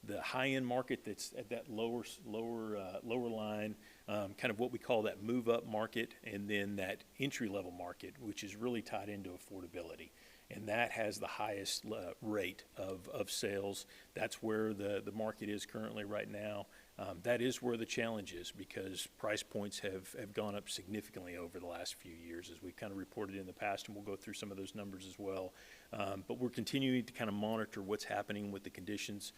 [SPEAKER 12] the high-end market that's at that lower line, kind of what we call that move-up market, and then that entry-level market, which is really tied into affordability. And that has the highest rate of sales. That's where the market is currently right now. That is where the challenge is, because price points have gone up significantly over the last few years, as we've kind of reported in the past, and we'll go through some of those numbers as well. But we're continuing to kind of monitor what's happening with the conditions,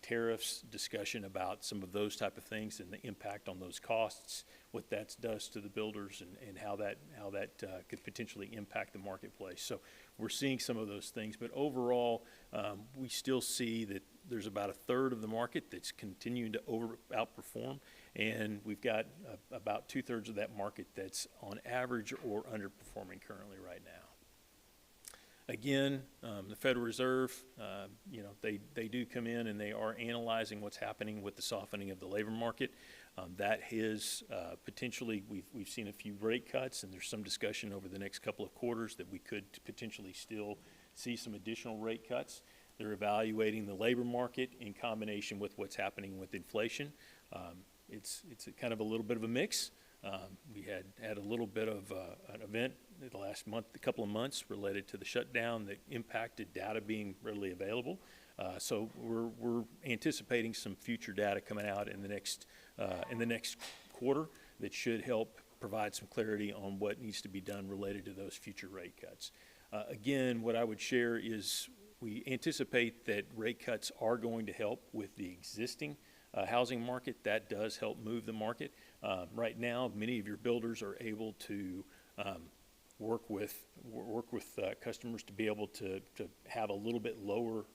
[SPEAKER 12] tariffs, discussion about some of those type of things and the impact on those costs, what that does to the builders, and how that could potentially impact the marketplace. So we're seeing some of those things, but overall, we still see that there's about a third of the market that's continuing to outperform, and we've got about 2/3 of that market that's on average or underperforming currently right now. Again, the Federal Reserve, they do come in and they are analyzing what's happening with the softening of the labor market. That is potentially, we've seen a few rate cuts, and there's some discussion over the next couple of quarters that we could potentially still see some additional rate cuts. They're evaluating the labor market in combination with what's happening with inflation. It's a kind of a little bit of a mix. We had a little bit of an event in the last month, a couple of months, related to the shutdown that impacted data being readily available. So we're anticipating some future data coming out in the next quarter that should help provide some clarity on what needs to be done related to those future rate cuts. Again, what I would share is we anticipate that rate cuts are going to help with the existing housing market. That does help move the market. Right now, many of your builders are able to work with customers to be able to have a little bit lower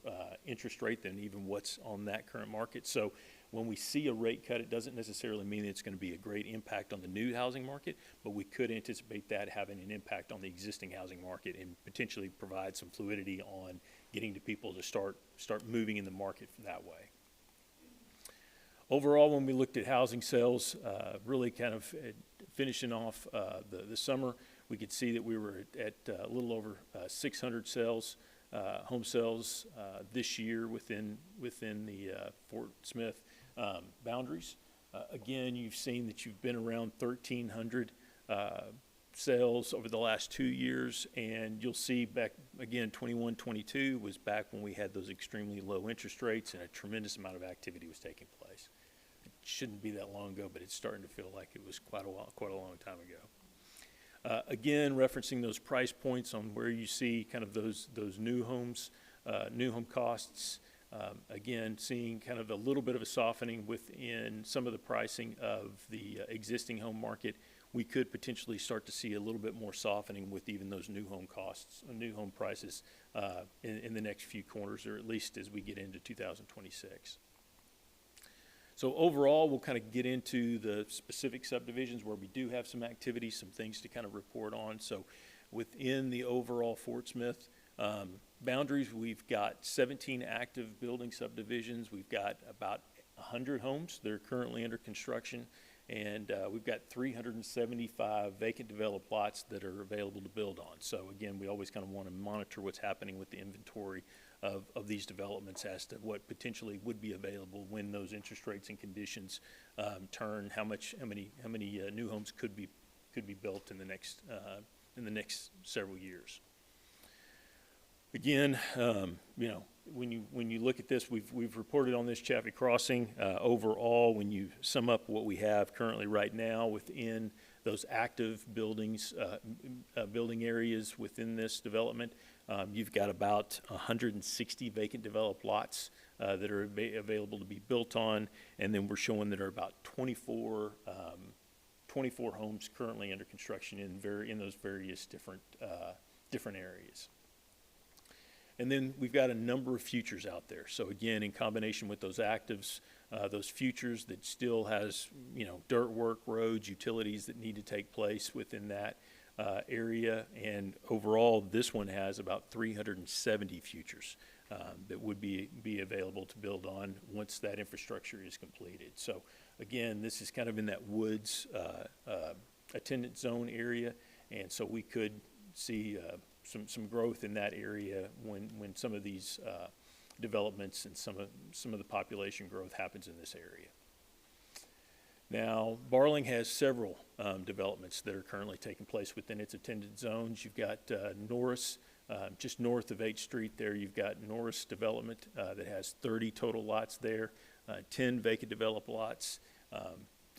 [SPEAKER 12] interest rate than even what's on that current market. So when we see a rate cut, it doesn't necessarily mean it's going to be a great impact on the new housing market, but we could anticipate that having an impact on the existing housing market and potentially provide some fluidity on getting to people to start moving in the market that way. Overall, when we looked at housing sales, really kind of finishing off the summer, we could see that we were at a little over 600 sales, home sales this year within the Fort Smith boundaries. Again, you've seen that you've been around 1,300 sales over the last 2 years, and you'll see back again 21, 22 was back when we had those extremely low interest rates and a tremendous amount of activity was taking place. It shouldn't be that long ago, but it's starting to feel like it was quite a long time ago. Again, referencing those price points on where you see kind of those new homes, new home costs. Again, seeing kind of a little bit of a softening within some of the pricing of the existing home market. We could potentially start to see a little bit more softening with even those new home costs, new home prices in the next few quarters, or at least as we get into 2026. So overall, we'll kind of get into the specific subdivisions where we do have some activity, some things to kind of report on. So within the overall Fort Smith boundaries, we've got 17 active building subdivisions. We've got about 100 homes that are currently under construction, and we've got 375 vacant developed lots that are available to build on. So again, we always kind of want to monitor what's happening with the inventory of these developments as to what potentially would be available when those interest rates and conditions turn. How many new homes could be built in the next several years. Again, when you look at this, we've reported on this Chaffee Crossing. Overall, when you sum up what we have currently right now within those active buildings, building areas within this development, you've got about 160 vacant developed lots that are available to be built on, and then we're showing that are about 24 homes currently under construction in those various different areas. And then we've got a number of futures out there. So again, in combination with those actives, those futures that still has, dirt work, roads, utilities that need to take place within that area. And overall, this one has about 370 futures that would be available to build on once that infrastructure is completed. So again, this is kind of in that woods attendance zone area. And so we could see some growth in that area when some of these developments and some of the population growth happens in this area. Now, Barling has several developments that are currently taking place within its attendance zones. You've got Norris, just north of 8th Street there, you've got Norris Development that has 30 total lots there, 10 vacant developed lots,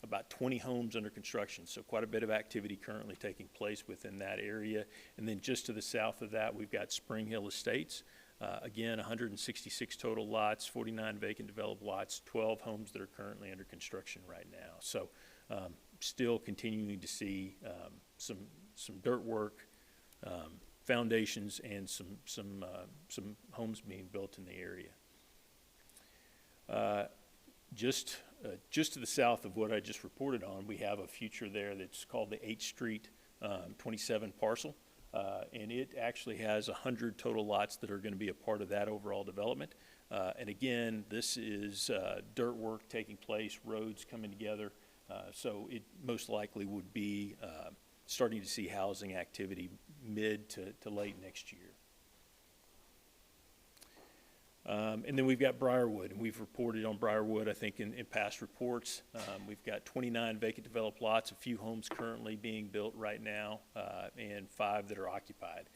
[SPEAKER 12] about 20 homes under construction, so quite a bit of activity currently taking place within that area. And then just to the south of that, we've got Spring Hill Estates. Again, 166 total lots, 49 vacant developed lots, 12 homes that are currently under construction right now. So still continuing to see some dirt work, foundations, and some homes being built in the area. Just to the south of what I just reported on, we have a future there that's called the 8th Street 27 parcel. And it actually has 100 total lots that are going to be a part of that overall development. And again, this is dirt work taking place, roads coming together. So it most likely would be starting to see housing activity mid to late next year. And then we've got Briarwood, and we've reported on Briarwood, I think, in past reports. We've got 29 vacant developed lots, a few homes currently being built right now, and 5 that are occupied.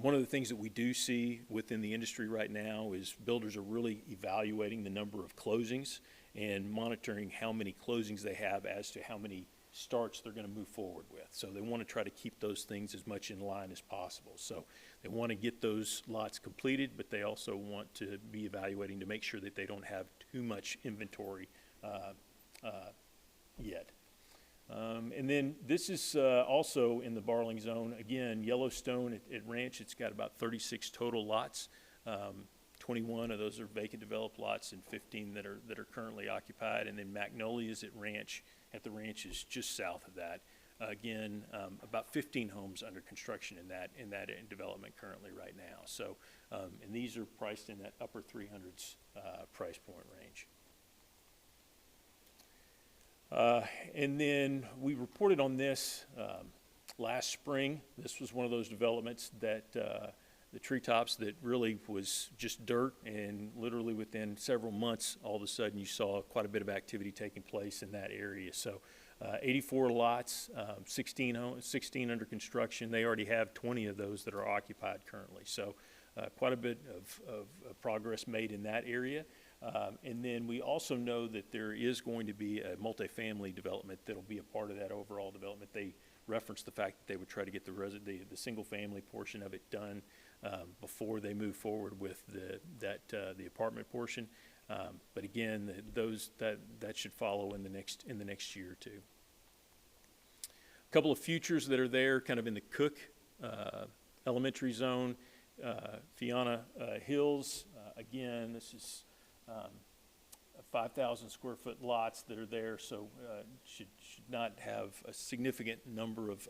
[SPEAKER 12] One of the things that we do see within the industry right now is builders are really evaluating the number of closings and monitoring how many closings they have as to how many starts they're going to move forward with. So they want to try to keep those things as much in line as possible. So they want to get those lots completed, but they also want to be evaluating to make sure that they don't have too much inventory yet. And then this is also in the Barling zone. Again, Yellowstone at Ranch, it's got about 36 total lots. 21 of those are vacant developed lots and 15 that are currently occupied. And then Magnolia's at the ranch is just south of that. Again, about 15 homes under construction in that development currently right now. So, and these are priced in that upper 300s price point range. And then we reported on this last spring. This was one of those developments that the treetops that really was just dirt, and literally within several months, all of a sudden you saw quite a bit of activity taking place in that area. So 84 lots, 16 under construction. They already have 20 of those that are occupied currently. So quite a bit of progress made in that area. And then we also know that there is going to be a multifamily development that'll be a part of that overall development. They referenced the fact that they would try to get the single family portion of it done before they move forward with the apartment portion. But again, that should follow in the next year or two. A couple of futures that are there, kind of in the Cook elementary zone, Fiona Hills. Again, this is 5,000 square foot lots that are there, so should not have a significant number of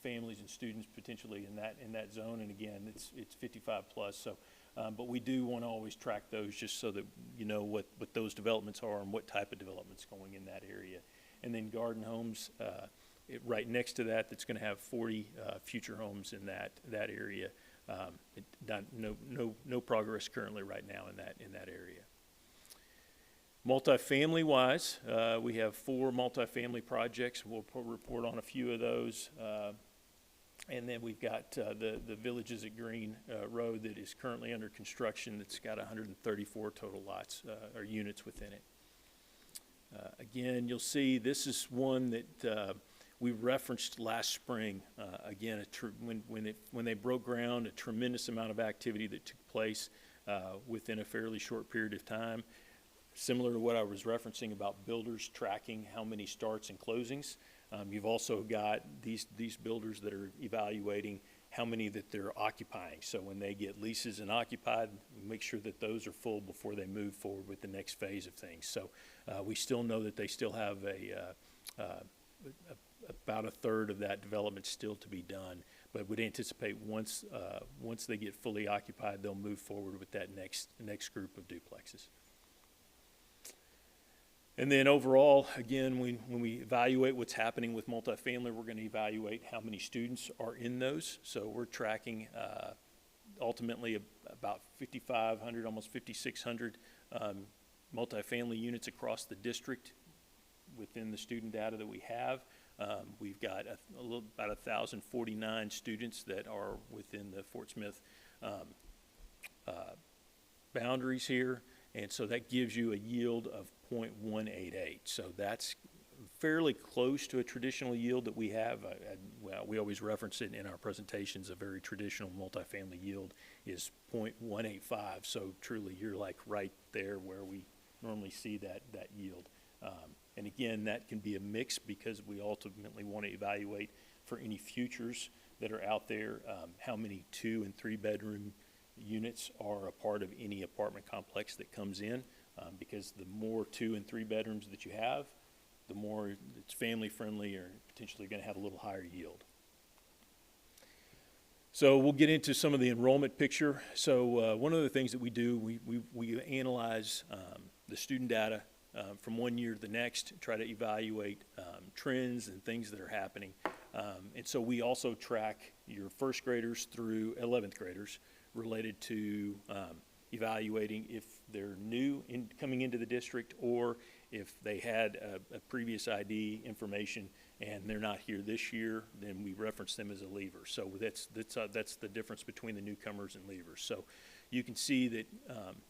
[SPEAKER 12] families and students potentially in that zone. And again, it's 55 plus. So, but we do want to always track those just so that you know what those developments are and what type of development's going in that area. And then Garden Homes, right next to that, that's going to have 40 future homes in that area. No progress currently right now in that area. Multifamily wise, we have 4 multifamily projects. We'll report on a few of those. And then we've got the Villages at Green Road that is currently under construction. That's got 134 total lots or units within it. Again, you'll see this is one that we referenced last spring. Again, when they broke ground, a tremendous amount of activity that took place within a fairly short period of time. Similar to what I was referencing about builders tracking how many starts and closings. You've also got these builders that are evaluating how many that they're occupying. So when they get leases and occupied, make sure that those are full before they move forward with the next phase of things. So we still know that they still have about a third of that development still to be done, but would anticipate once they get fully occupied, they'll move forward with that next group of duplexes. And then overall, again, when we evaluate what's happening with multifamily, we're going to evaluate how many students are in those. So we're tracking ultimately about 5,500, almost 5,600 multifamily units across the district within the student data that we have. We've got about 1,049 students that are within the Fort Smith boundaries here. And so that gives you a yield of 0.188. So that's fairly close to a traditional yield that we have. Well, we always reference it in our presentations. A very traditional multifamily yield is 0.185. So truly, you're like right there where we normally see that yield. And again, that can be a mix because we ultimately want to evaluate for any futures that are out there, how many 2- and 3-bedroom units are a part of any apartment complex that comes in, because the more 2- and 3-bedrooms that you have, the more it's family friendly or potentially going to have a little higher yield. So we'll get into some of the enrollment picture. So one of the things that we do, we analyze the student data from one year to the next, try to evaluate trends and things that are happening. And so we also track your first graders through 11th graders related to evaluating if they're new coming into the district, or if they had a previous ID information and they're not here this year, then we reference them as a leaver. So that's the difference between the newcomers and leavers. So you can see that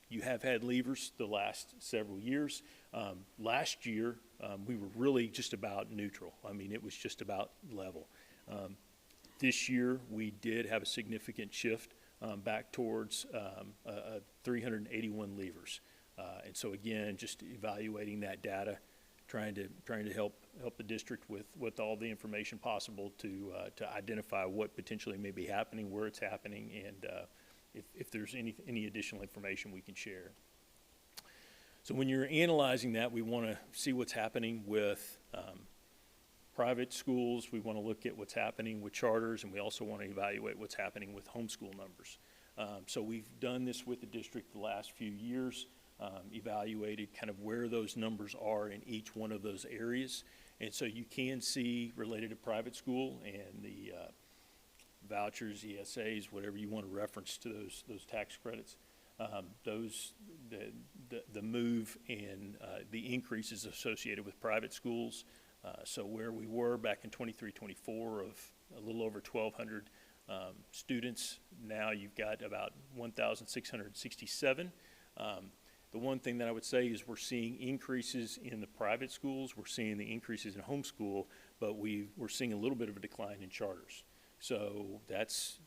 [SPEAKER 12] you have had leavers the last several years. Last year, we were really just about neutral. I mean, it was just about level. This year, we did have a significant shift back towards 381 leavers. And so again, just evaluating that data, trying to help the district with all the information possible to identify what potentially may be happening, where it's happening, and if there's any additional information we can share. So when you're analyzing that, we want to see what's happening with private schools. We want to look at what's happening with charters, and we also want to evaluate what's happening with homeschool numbers. So we've done this with the district the last few years, evaluated kind of where those numbers are in each one of those areas. And so you can see related to private school and the vouchers, ESAs, whatever you want to reference to those tax credits, the move and the increases associated with private schools. So where we were back in 23-24 of a little over 1,200 students, now you've got about 1,667. The one thing that I would say is we're seeing increases in the private schools, we're seeing the increases in homeschool, but we're seeing a little bit of a decline in charters. So that's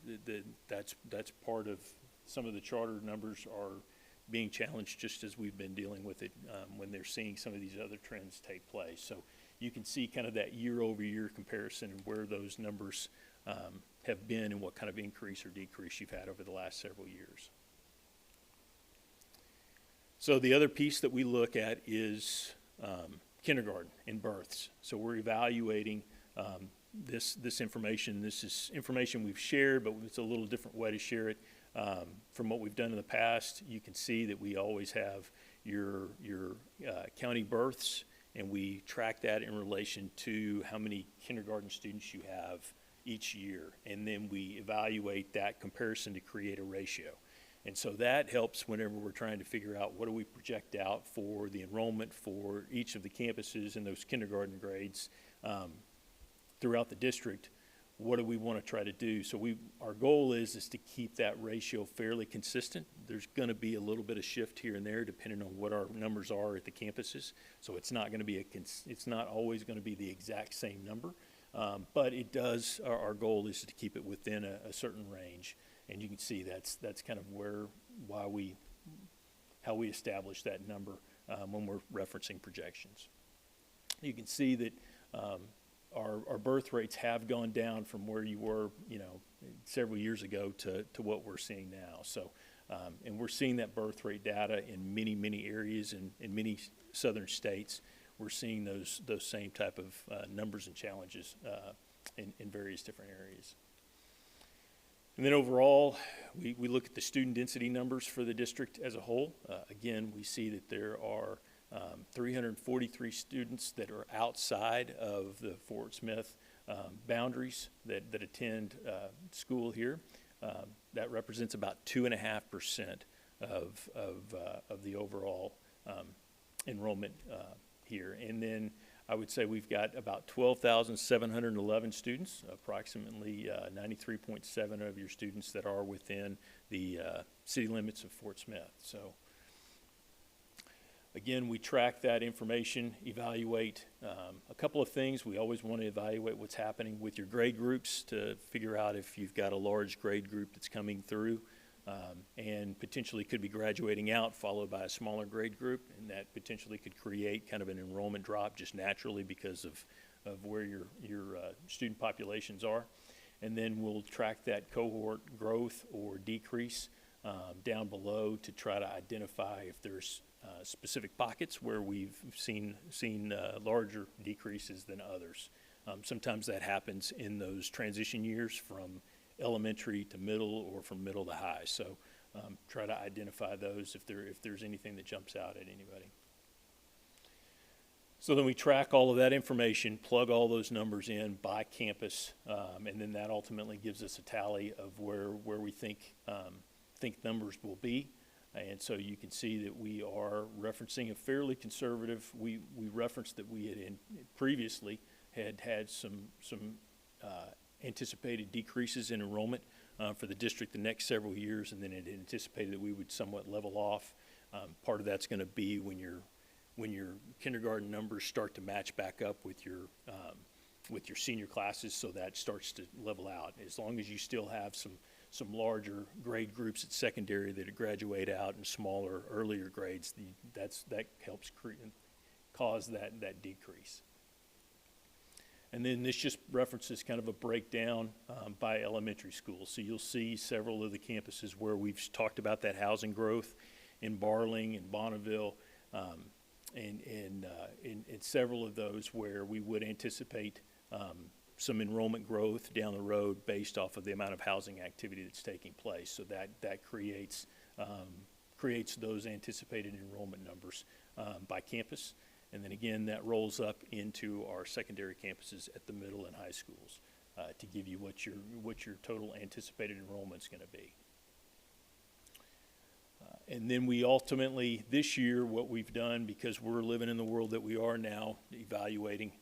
[SPEAKER 12] part of some of the charter numbers are being challenged, just as we've been dealing with it when they're seeing some of these other trends take place. So you can see kind of that year-over-year comparison and where those numbers have been and what kind of increase or decrease you've had over the last several years. So the other piece that we look at is kindergarten and births. So we're evaluating this information. This is information we've shared, but it's a little different way to share it. From what we've done in the past, you can see that we always have your county births, and we track that in relation to how many kindergarten students you have each year. And then we evaluate that comparison to create a ratio. And so that helps whenever we're trying to figure out what do we project out for the enrollment for each of the campuses in those kindergarten grades throughout the district. What do we want to try to do? So our goal is to keep that ratio fairly consistent. There's going to be a little bit of shift here and there depending on what our numbers are at the campuses. So it's not going to be it's not always going to be the exact same number, but it does. Our goal is to keep it within a certain range. And you can see that's kind of how we establish that number when we're referencing projections. You can see that our birth rates have gone down from where you were, several years ago to what we're seeing now. So, and we're seeing that birth rate data in many areas in many southern states. We're seeing those same type of numbers and challenges in various different areas. And then overall, we look at the student density numbers for the district as a whole. Again, we see that there are 343 students that are outside of the Fort Smith boundaries that attend school here. That represents about 2.5% of the overall enrollment here. And then I would say we've got about 12,711 students, approximately 93.7 of your students that are within the city limits of Fort Smith. So again, we track that information, evaluate a couple of things. We always want to evaluate what's happening with your grade groups to figure out if you've got a large grade group that's coming through and potentially could be graduating out, followed by a smaller grade group, and that potentially could create kind of an enrollment drop just naturally because of where your student populations are. And then we'll track that cohort growth or decrease down below to try to identify if there's specific pockets where we've seen larger decreases than others. Sometimes that happens in those transition years from elementary to middle or from middle to high. So try to identify those if there's anything that jumps out at anybody. So then we track all of that information, plug all those numbers in by campus, and then that ultimately gives us a tally of where we think numbers will be. And so you can see that we are referencing a fairly conservative, we referenced that we had previously had some anticipated decreases in enrollment for the district the next several years, and then it anticipated that we would somewhat level off. Part of that's going to be when your kindergarten numbers start to match back up with your senior classes, so that starts to level out. As long as you still have some larger grade groups at secondary that graduate out and smaller earlier grades, that helps cause that decrease. And then this just references kind of a breakdown by elementary schools. So you'll see several of the campuses where we've talked about that housing growth in Barling and Bonneville, and several of those where we would anticipate some enrollment growth down the road based off of the amount of housing activity that's taking place. So that creates those anticipated enrollment numbers by campus. And then again, that rolls up into our secondary campuses at the middle and high schools to give you what your total anticipated enrollment is going to be. And then we ultimately, this year, what we've done, because we're living in the world that we are now, evaluating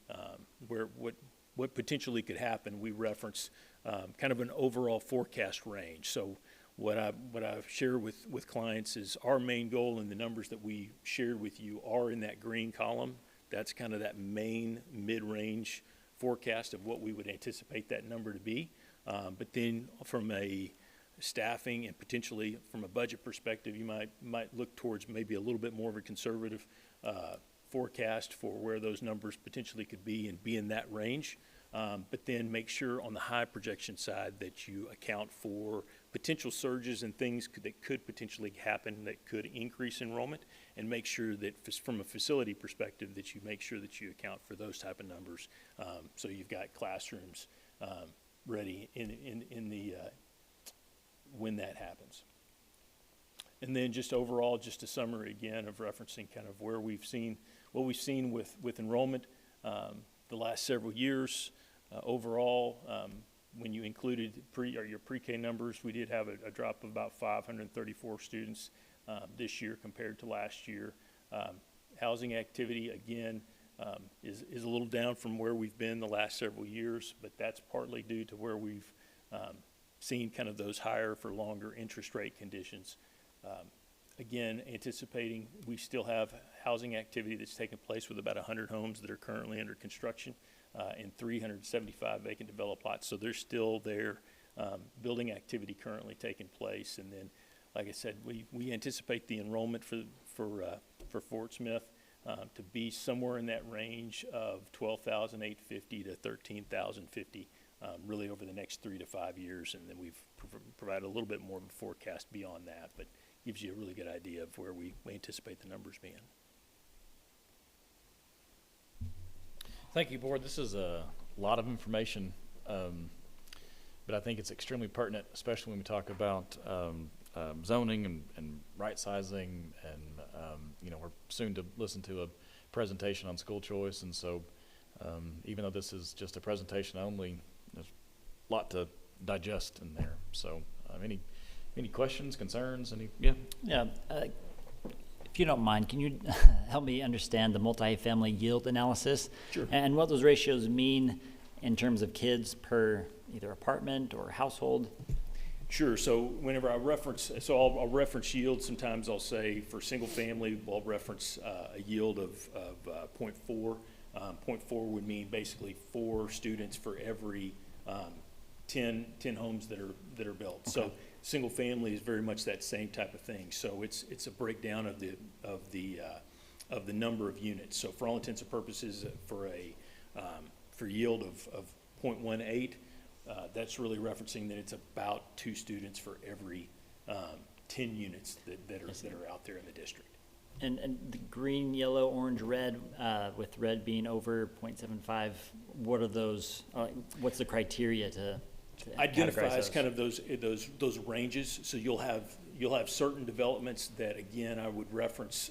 [SPEAKER 12] what potentially could happen, we reference kind of an overall forecast range. So what I've shared with clients is our main goal, and the numbers that we shared with you are in that green column. That's kind of that main mid-range forecast of what we would anticipate that number to be. But then from a staffing and potentially from a budget perspective, you might look towards maybe a little bit more of a conservative forecast for where those numbers potentially could be and be in that range. But then make sure on the high projection side that you account for potential surges and things that could potentially happen that could increase enrollment, and make sure that from a facility perspective that you make sure that you account for those type of numbers. So you've got classrooms ready in the when that happens. And then just overall, just a summary again of referencing kind of where we've seen, what we've seen with enrollment the last several years. Overall, when you included your pre-K numbers, we did have a drop of about 534 students this year compared to last year. Housing activity, again, is a little down from where we've been the last several years, but that's partly due to where we've seen kind of those higher for longer interest rate conditions. Again, anticipating we still have housing activity that's taking place with about 100 homes that are currently under construction and 375 vacant developed lots. So there's still there building activity currently taking place. And then, like I said, we anticipate the enrollment for Fort Smith to be somewhere in that range of 12,850 to 13,050 really over the next 3 to 5 years. And then we've provided a little bit more of a forecast beyond that, but gives you a really good idea of where we anticipate the numbers being.
[SPEAKER 1] Thank you, Board. This is a lot of information, but I think it's extremely pertinent, especially when we talk about zoning and right sizing, and we're soon to listen to a presentation on school choice, and so even though this is just a presentation only, there's a lot to digest in there. So any questions, concerns? Yeah.
[SPEAKER 9] If you don't mind, can you help me understand the multifamily yield analysis?
[SPEAKER 12] Sure.
[SPEAKER 9] And what those ratios mean in terms of kids per either apartment or household?
[SPEAKER 12] Sure. So whenever I reference, I'll reference yield. Sometimes I'll say for single family, I'll reference a yield of 0.4. 0.4 would mean basically 4 students for every 10 homes that are built. Okay. So single family is very much that same type of thing. So it's a breakdown of the number of units. So for all intents and purposes, for yield of 0.18, that's really referencing that it's about 2 students for every 10 units that are out there in the district.
[SPEAKER 9] And the green, yellow, orange, red, with red being over 0.75, what are those? What's the criteria to
[SPEAKER 12] identifies kind of those ranges? So you'll have certain developments that, again, I would reference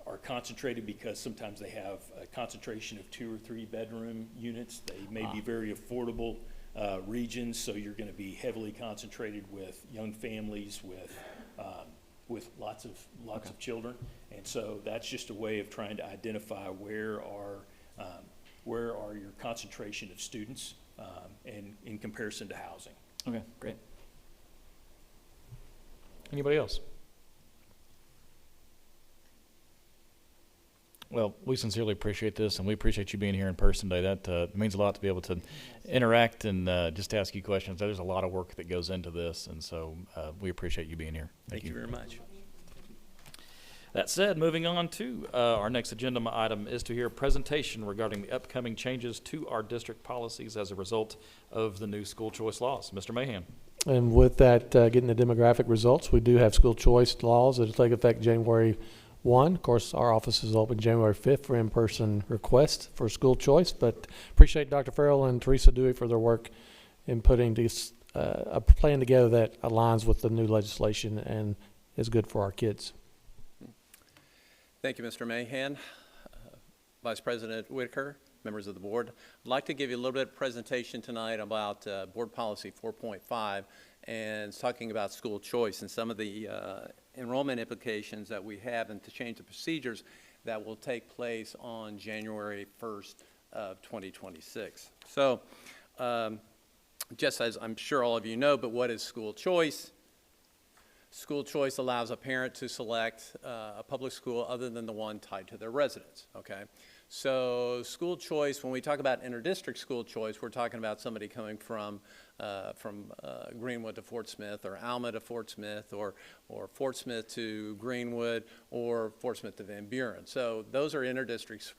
[SPEAKER 12] are concentrated because sometimes they have a concentration of 2 or 3 bedroom units. They may be very affordable regions, so you're going to be heavily concentrated with young families with with lots of children. And so that's just a way of trying to identify where are your concentration of students and in comparison to housing.
[SPEAKER 1] Okay, great. Anybody else? Well, we sincerely appreciate this, and we appreciate you being here in person today. That means a lot to be able to interact and just ask you questions. There's a lot of work that goes into this, and so we appreciate you being here.
[SPEAKER 12] Thank you very much.
[SPEAKER 1] That said, moving on to our next agenda item is to hear a presentation regarding the upcoming changes to our district policies as a result of the new school choice laws. Mr. Mahan.
[SPEAKER 2] And with that, getting the demographic results, we do have school choice laws that will take effect January 1. Of course, our office is open January 5th for in-person requests for school choice, but appreciate Dr. Farrell and Teresa Dewey for their work in putting this, a plan together that aligns with the new legislation and is good for our kids.
[SPEAKER 13] Thank you, Mr. Mahan. Vice President Whitaker, members of the board. I'd like to give you a little bit of presentation tonight about Board Policy 4.5 and talking about school choice and some of the enrollment implications that we have and to change the procedures that will take place on January 1st of 2026. So just as I'm sure all of you know, but what is school choice? School choice allows a parent to select a public school other than the one tied to their residence, okay? So school choice, when we talk about interdistrict school choice, we're talking about somebody coming from Greenwood to Fort Smith, or Alma to Fort Smith, or Fort Smith to Greenwood, or Fort Smith to Van Buren. So those are interdistrict,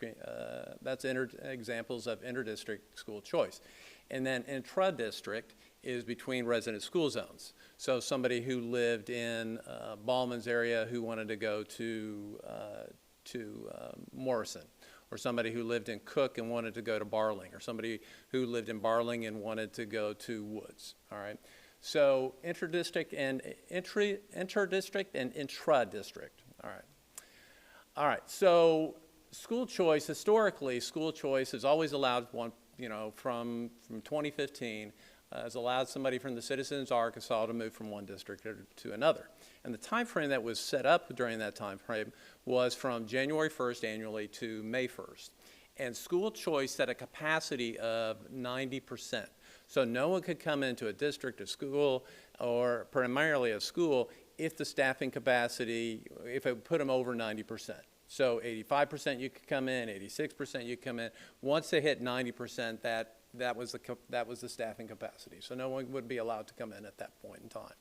[SPEAKER 13] examples of interdistrict school choice. And then intra-district is between resident school zones. So somebody who lived in Ballman's area who wanted to go to Morrison, or somebody who lived in Cook and wanted to go to Barling, or somebody who lived in Barling and wanted to go to Woods, all right? So intradistrict and intra-district, all right. All right, so school choice, historically, school choice has always allowed one, you know, from 2015, has allowed somebody from the citizens of Arkansas to move from one district to another. And the time frame that was set up during that time frame was from January 1st annually to May 1st. And school choice set a capacity of 90%. So no one could come into a district, a school, or primarily a school if the staffing capacity, if it put them over 90%. So 85% you could come in, 86% you could come in. Once they hit 90%, that was the staffing capacity. So no one would be allowed to come in at that point in time.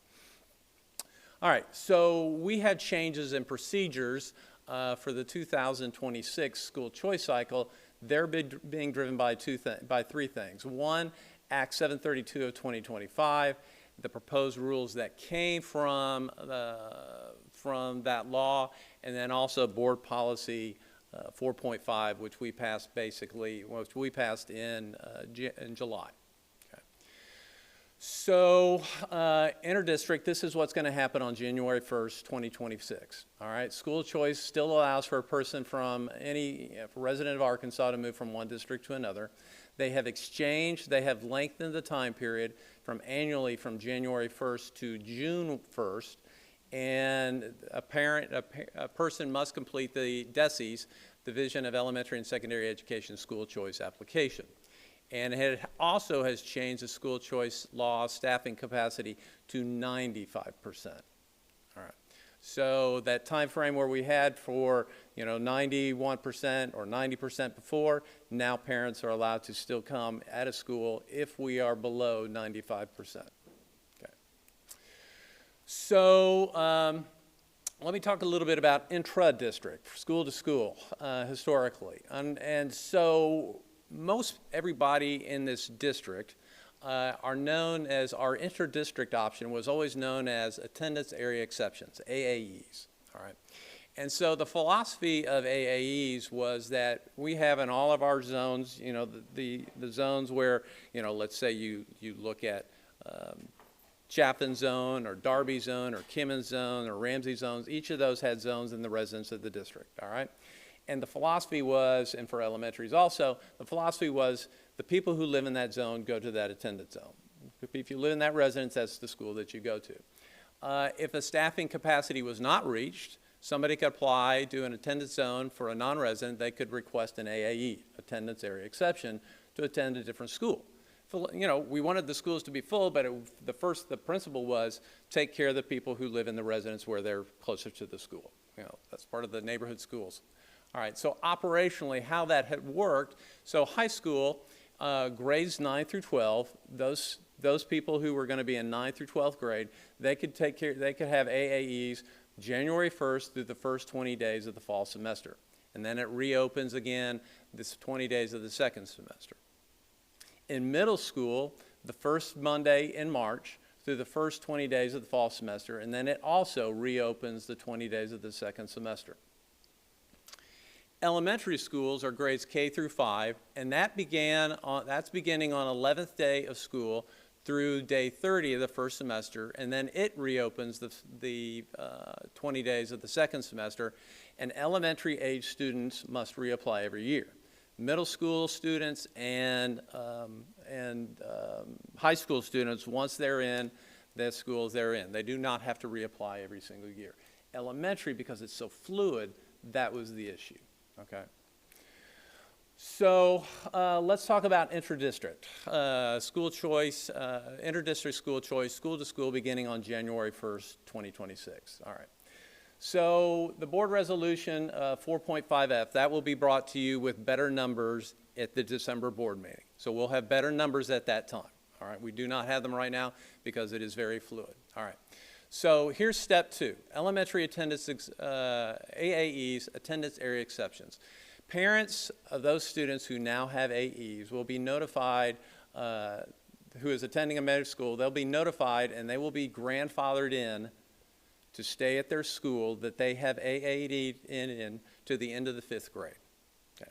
[SPEAKER 13] All right, so we had changes in procedures for the 2026 school choice cycle. They're being driven by three things. One, Act 732 of 2025, the proposed rules that came from that law, and then also Board Policy 4.5, which we passed in July. Okay. So interdistrict, this is what's going to happen on January 1st, 2026. All right, school choice still allows for a person from any resident of Arkansas to move from one district to another. They have lengthened the time period from annually from January 1st to June 1st. And a person must complete the DESEs, Division of Elementary and Secondary Education School Choice application. And it also has changed the school choice law staffing capacity to 95%. All right. So that time frame where we had for 91% or 90% before, now parents are allowed to still come at a school if we are below 95%. So let me talk a little bit about intra-district, school to school, historically. And so most everybody in this district are known as, our intra-district option was always known as attendance area exceptions, AAEs, all right? And so the philosophy of AAEs was that we have in all of our zones, the zones where, let's say you look at Chaffin zone or Darby zone or Kimmons zone or Ramsey zones. Each of those had zones in the residents of the district, all right? And the philosophy was, and for elementaries also, the philosophy was the people who live in that zone go to that attendance zone. If you live in that residence, that's the school that you go to. If a staffing capacity was not reached, somebody could apply to an attendance zone for a non-resident. They could request an AAE, attendance area exception, to attend a different school. You know, we wanted the schools to be full, but the principle was take care of the people who live in the residence where they're closer to the school. You know, that's part of the neighborhood schools. All right, so operationally, how that had worked, so high school, grades 9 through 12, those people who were going to be in 9th through 12th grade, they could have AAEs January 1st through the first 20 days of the fall semester. And then it reopens again this 20 days of the second semester. In middle school, the first Monday in March through the first 20 days of the fall semester, and then it also reopens the 20 days of the second semester. Elementary schools are grades K through 5, and that's beginning on 11th day of school through day 30 of the first semester, and then it reopens the 20 days of the second semester, and elementary age students must reapply every year. Middle school students and high school students, once they're in the schools they're in, they do not have to reapply every single year. Elementary, because it's so fluid, that was the issue, okay? So let's talk about intra-district. School choice, inter-district school choice, school to school beginning on January 1st, 2026. All right. So the board resolution 4.5F, that will be brought to you with better numbers at the December board meeting. So we'll have better numbers at that time. All right. We do not have them right now because it is very fluid. All right. So here's step 2, elementary attendance, AAEs, attendance area exceptions. Parents of those students who now have AEs will be notified, who is attending a middle school, they'll be notified and they will be grandfathered in to stay at their school that they have AAD in to the end of the 5th grade. Okay.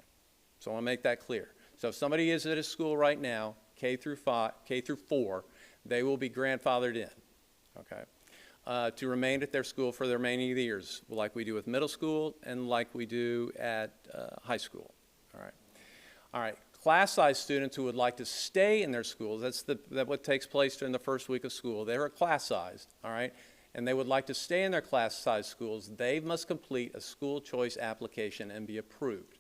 [SPEAKER 13] So I want to make that clear. So if somebody is at a school right now, K through 4, they will be grandfathered in. Okay. To remain at their school for the remaining of the years, like we do with middle school and like we do at high school. All right. All right. Class size students who would like to stay in their schools, that's what takes place during the first week of school. They're class sized, all right, and they would like to stay in their class size schools. They must complete a school choice application and be approved.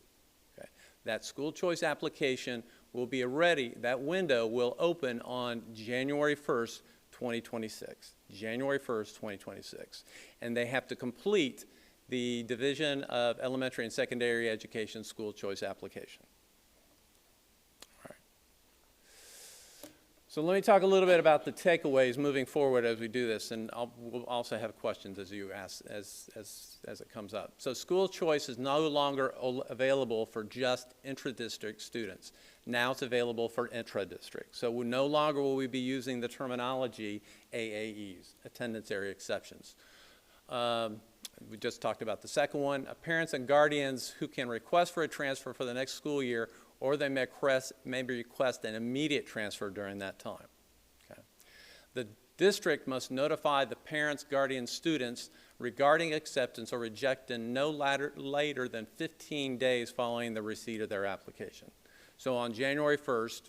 [SPEAKER 13] Okay. That school choice application will be ready. That window will open on January 1st, 2026, January 1st, 2026. And they have to complete the Division of Elementary and Secondary Education School Choice application. All right. So let me talk a little bit about the takeaways moving forward as we do this, and we'll also have questions as you ask, as it comes up. So school choice is no longer available for just intra-district students. Now it's available for intra-district. So no longer will we be using the terminology AAEs, attendance area exceptions. We just talked about the second one. Parents and guardians who can request for a transfer for the next school year, or they may request an immediate transfer during that time. Okay. The district must notify the parents, guardians, students regarding acceptance or rejection no later than 15 days following the receipt of their application. So on January 1st,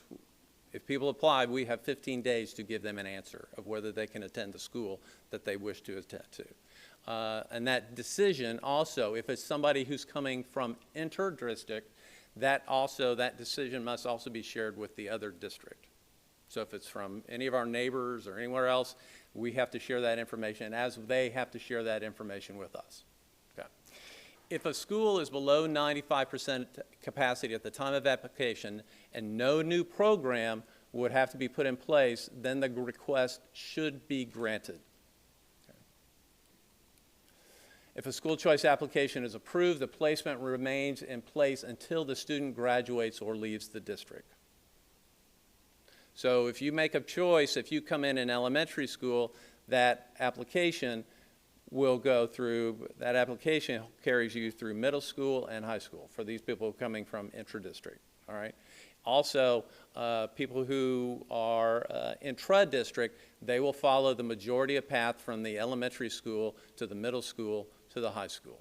[SPEAKER 13] if people apply, we have 15 days to give them an answer of whether they can attend the school that they wish to attend to. And that decision also, if it's somebody who's coming from inter-district, that decision must also be shared with the other district. So if it's from any of our neighbors or anywhere else, we have to share that information as they have to share that information with us. Okay. If a school is below 95% capacity at the time of application and no new program would have to be put in place, then the request should be granted. Okay. If a school choice application is approved, the placement remains in place until the student graduates or leaves the district. So if you make a choice, if you come in elementary school, that application will go through, that application carries you through middle school and high school for these people coming from intra-district, all right? Also, people who are intra-district, they will follow the majority of path from the elementary school to the middle school to the high school.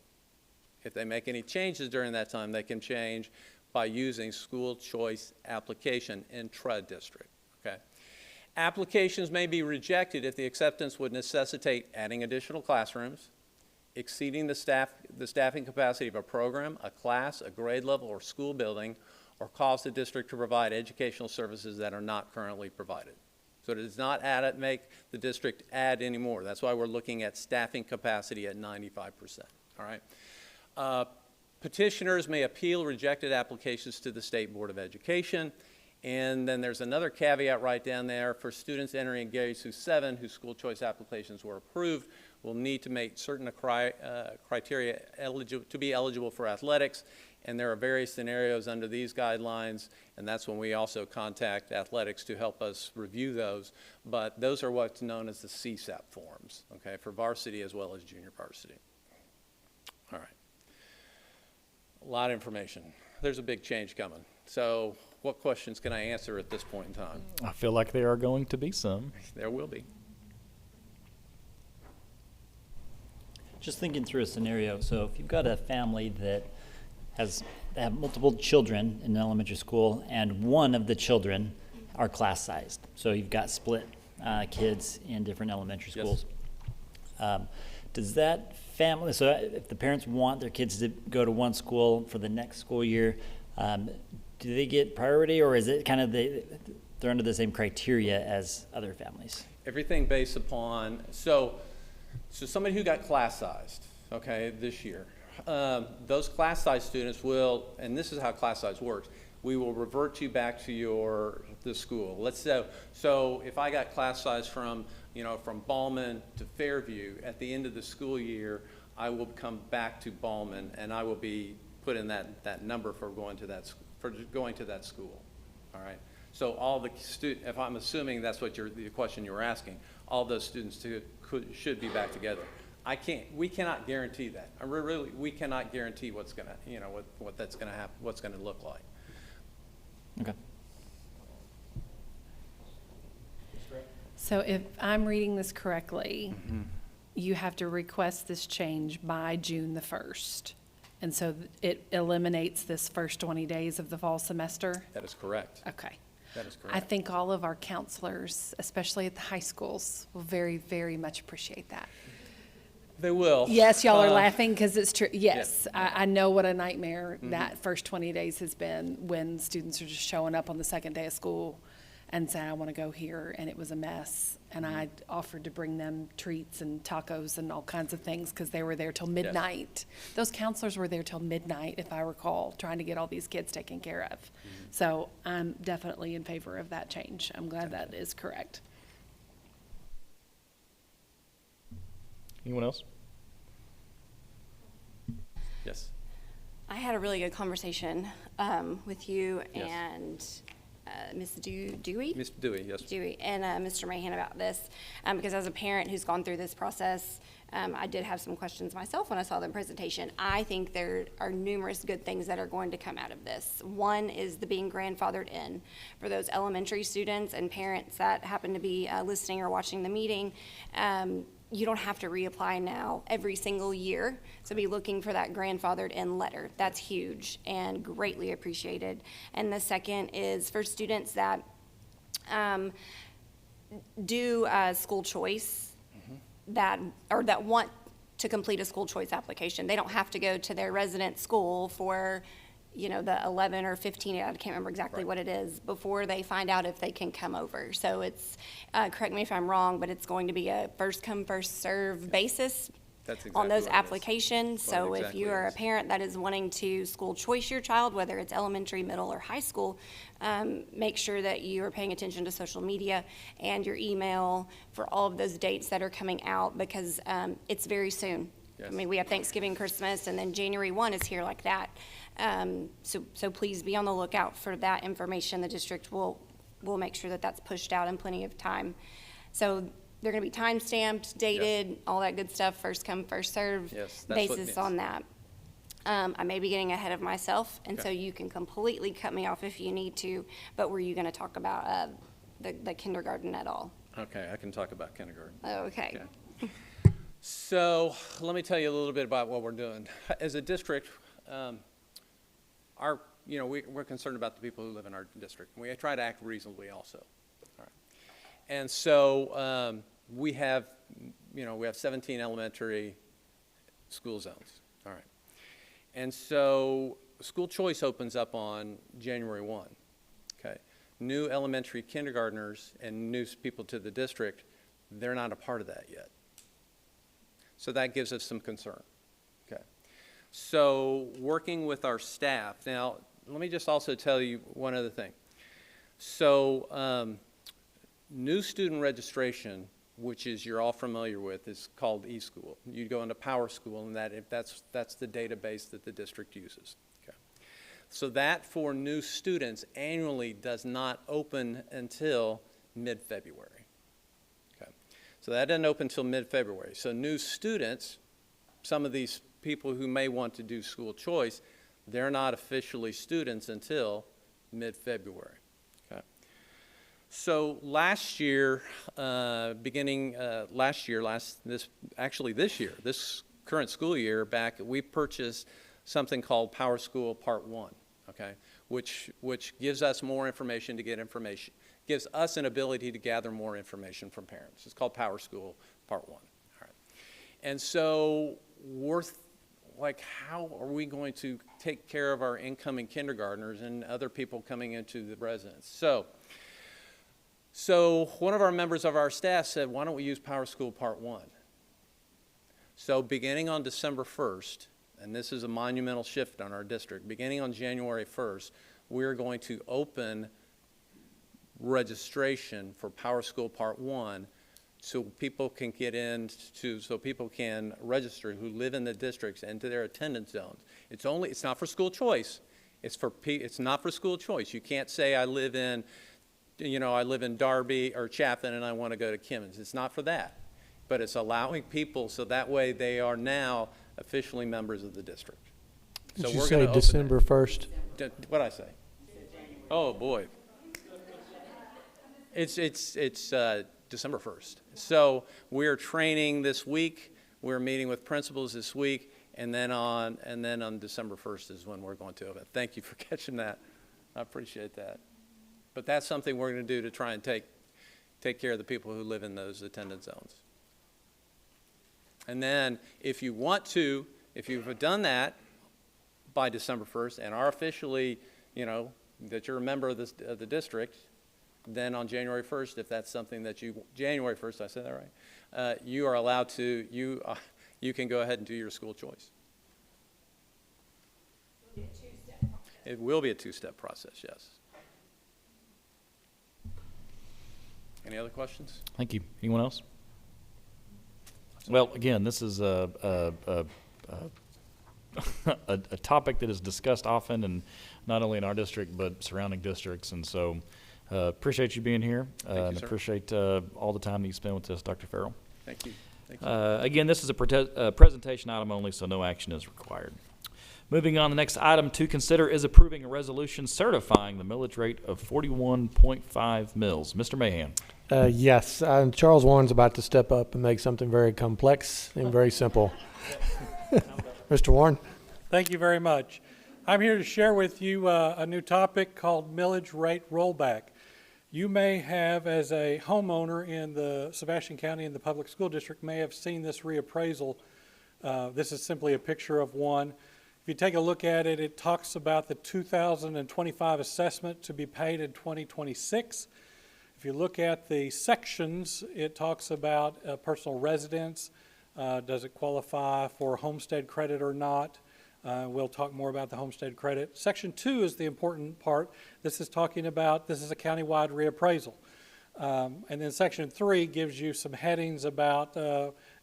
[SPEAKER 13] If they make any changes during that time, they can change by using school choice application intra-district, okay? Applications may be rejected if the acceptance would necessitate adding additional classrooms, exceeding the staffing capacity of a program, a class, a grade level, or school building, or cause the district to provide educational services that are not currently provided. So it does not make the district add any more. That's why we're looking at staffing capacity at 95%, all right? Petitioners may appeal rejected applications to the State Board of Education. And then there's another caveat right down there. For students entering grades through 7 whose school choice applications were approved, will need to meet certain criteria to be eligible for athletics. And there are various scenarios under these guidelines, and that's when we also contact athletics to help us review those. But those are what's known as the CSAP forms, okay, for varsity as well as junior varsity. All right. A lot of information. There's a big change coming. So what questions can I answer at this point in time?
[SPEAKER 1] I feel like there are going to be some.
[SPEAKER 13] There will be.
[SPEAKER 9] Just thinking through a scenario, so if you've got a family that have multiple children in elementary school, and one of the children are class-sized, so you've got split kids in different elementary schools. Does that family, so if the parents want their kids to go to one school for the next school year, do they get priority, or is it kind of they're under the same criteria as other families?
[SPEAKER 13] Everything based upon, so somebody who got class-sized, okay, this year, those class-size students will, and this is how class size works, we will revert you back to the school. Let's say, so if I got class size from Ballman to Fairview, at the end of the school year, I will come back to Ballman, and I will be put in that number for going to that school. All right. So all the if I'm assuming that's what the question you were asking, all those students should be back together. We cannot guarantee that. We cannot guarantee what's gonna, what that's gonna happen, what's gonna look like.
[SPEAKER 9] Okay.
[SPEAKER 4] So if I'm reading this correctly, you have to request this change by June the 1st. And so it eliminates this first 20 days of the fall semester?
[SPEAKER 13] That is correct.
[SPEAKER 4] Okay.
[SPEAKER 13] That is correct.
[SPEAKER 4] I think all of our counselors, especially at the high schools, will very, very much appreciate that.
[SPEAKER 13] They will.
[SPEAKER 4] Yes, y'all are laughing because it's true. Yes, I know what a nightmare that first 20 days has been when students are just showing up on the second day of school and saying, I want to go here, and it was a mess. And I offered to bring them treats and tacos and all kinds of things because they were there till midnight. Yes. Those counselors were there till midnight, if I recall, trying to get all these kids taken care of. So I'm definitely in favor of that change. I'm glad that is correct.
[SPEAKER 1] Anyone else?
[SPEAKER 13] Yes.
[SPEAKER 5] I had a really good conversation with you
[SPEAKER 13] Yes.
[SPEAKER 5] and Ms. Dewey?
[SPEAKER 13] Ms. Dewey, yes.
[SPEAKER 5] Dewey and Mr. Mahan about this, because as a parent who's gone through this process, I did have some questions myself when I saw the presentation. I think there are numerous good things that are going to come out of this. One is the being grandfathered in for those elementary students and parents that happen to be listening or watching the meeting. You don't have to reapply now every single year, so be looking for that grandfathered in letter. That's huge and greatly appreciated. And the second is for students that do school choice, that want to complete a school choice application. They don't have to go to their resident school for the 11 or 15, I can't remember exactly what it is, before they find out if they can come over. So it's, correct me if I'm wrong, but it's going to be a first come, first serve basis
[SPEAKER 13] That's exactly
[SPEAKER 5] on those
[SPEAKER 13] what it is.
[SPEAKER 5] applications. So
[SPEAKER 13] What it
[SPEAKER 5] if
[SPEAKER 13] exactly
[SPEAKER 5] you are a
[SPEAKER 13] is.
[SPEAKER 5] parent that is wanting to school choice your child, whether it's elementary, middle, or high school, make sure that you are paying attention to social media and your email for all of those dates that are coming out, because it's very soon.
[SPEAKER 13] Yes.
[SPEAKER 5] I mean, we have Thanksgiving, Christmas, and then January 1 is here like that. So please be on the lookout for that information. The district will make sure that that's pushed out in plenty of time. So they're going to be time-stamped, dated, all that good stuff, first come, first serve
[SPEAKER 13] Yes, that's what it
[SPEAKER 5] basis
[SPEAKER 13] means.
[SPEAKER 5] on that. I may be getting ahead of myself, and so
[SPEAKER 13] Okay.
[SPEAKER 5] you can completely cut me off if you need to, but were you going to talk about the kindergarten at all?
[SPEAKER 13] Okay, I can talk about kindergarten.
[SPEAKER 5] Okay.
[SPEAKER 13] So let me tell you a little bit about what we're doing. As a district, we're concerned about the people who live in our district. We try to act reasonably also. All right. And so we have 17 elementary school zones. All right. And so school choice opens up on January 1. Okay. New elementary kindergartners and new people to the district, they're not a part of that yet. So that gives us some concern. Okay. So working with our staff. Now, let me just also tell you one other thing. So new student registration, which is you're all familiar with, is called eSchool. You go into PowerSchool, and that's the database that the district uses. Okay. So that for new students annually does not open until mid-February. Okay. So that doesn't open until mid-February. So new students, some of these people who may want to do school choice, they're not officially students until mid-February. Okay. So last year, this year, this current school year back, we purchased something called PowerSchool Part 1, okay, which gives us more information to get information, gives us an ability to gather more information from parents. It's called PowerSchool Part 1. All right. And so how are we going to take care of our incoming kindergartners and other people coming into the residence? So one of our members of our staff said, why don't we use PowerSchool Part 1? So beginning on December 1st, and this is a monumental shift on our district, beginning on January 1st, we're going to open registration for PowerSchool Part 1 so people can so people can register who live in the districts into their attendance zones. It's not for school choice. It's not for school choice. You can't say I live in Darby or Chaffin and I want to go to Kimmons. It's not for that. But it's allowing people so that way they are now officially members of the district.
[SPEAKER 2] Did
[SPEAKER 13] So
[SPEAKER 2] you
[SPEAKER 13] we're
[SPEAKER 2] say
[SPEAKER 13] gonna open
[SPEAKER 2] December 1st?
[SPEAKER 13] What'd I say? Oh, boy. It's December 1st. So we're training this week. We're meeting with principals this week. And then on December 1st is when we're going to open. Thank you for catching that. I appreciate that. But that's something we're going to do to try and take care of the people who live in those attendance zones. And then if you've done that by December 1st and are officially, that you're a member of the district, then on January 1st, if that's something that January 1st, I said that right, you are allowed to, you can go ahead and do your school choice. It will be a two-step process, yes. Any other questions?
[SPEAKER 1] Thank you. Anyone else? Well, again, this is a topic that is discussed often, and not only in our district but surrounding districts. And so, appreciate you being here, and
[SPEAKER 13] sir.
[SPEAKER 1] appreciate all the time that you spend with us, Dr. Farrell.
[SPEAKER 13] Thank you. Thank you.
[SPEAKER 1] Again, this is a presentation item only, so no action is required. Moving on, the next item to consider is approving a resolution certifying the millage rate of 41.5 mils. Mr. Mahan.
[SPEAKER 2] Yes, Charles Warren's about to step up and make something very complex and very simple. Mr. Warren?
[SPEAKER 14] Thank you very much. I'm here to share with you a new topic called millage rate rollback. You may have, as a homeowner in the Sebastian County in the public school district, may have seen this reappraisal. This is simply a picture of one. If you take a look at it, it talks about the 2025 assessment to be paid in 2026. If you look at the sections, it talks about personal residence. Does it qualify for homestead credit or not? We'll talk more about the homestead credit. Section 2 is the important part. This is talking about, this is a countywide reappraisal. And then Section 3 gives you some headings about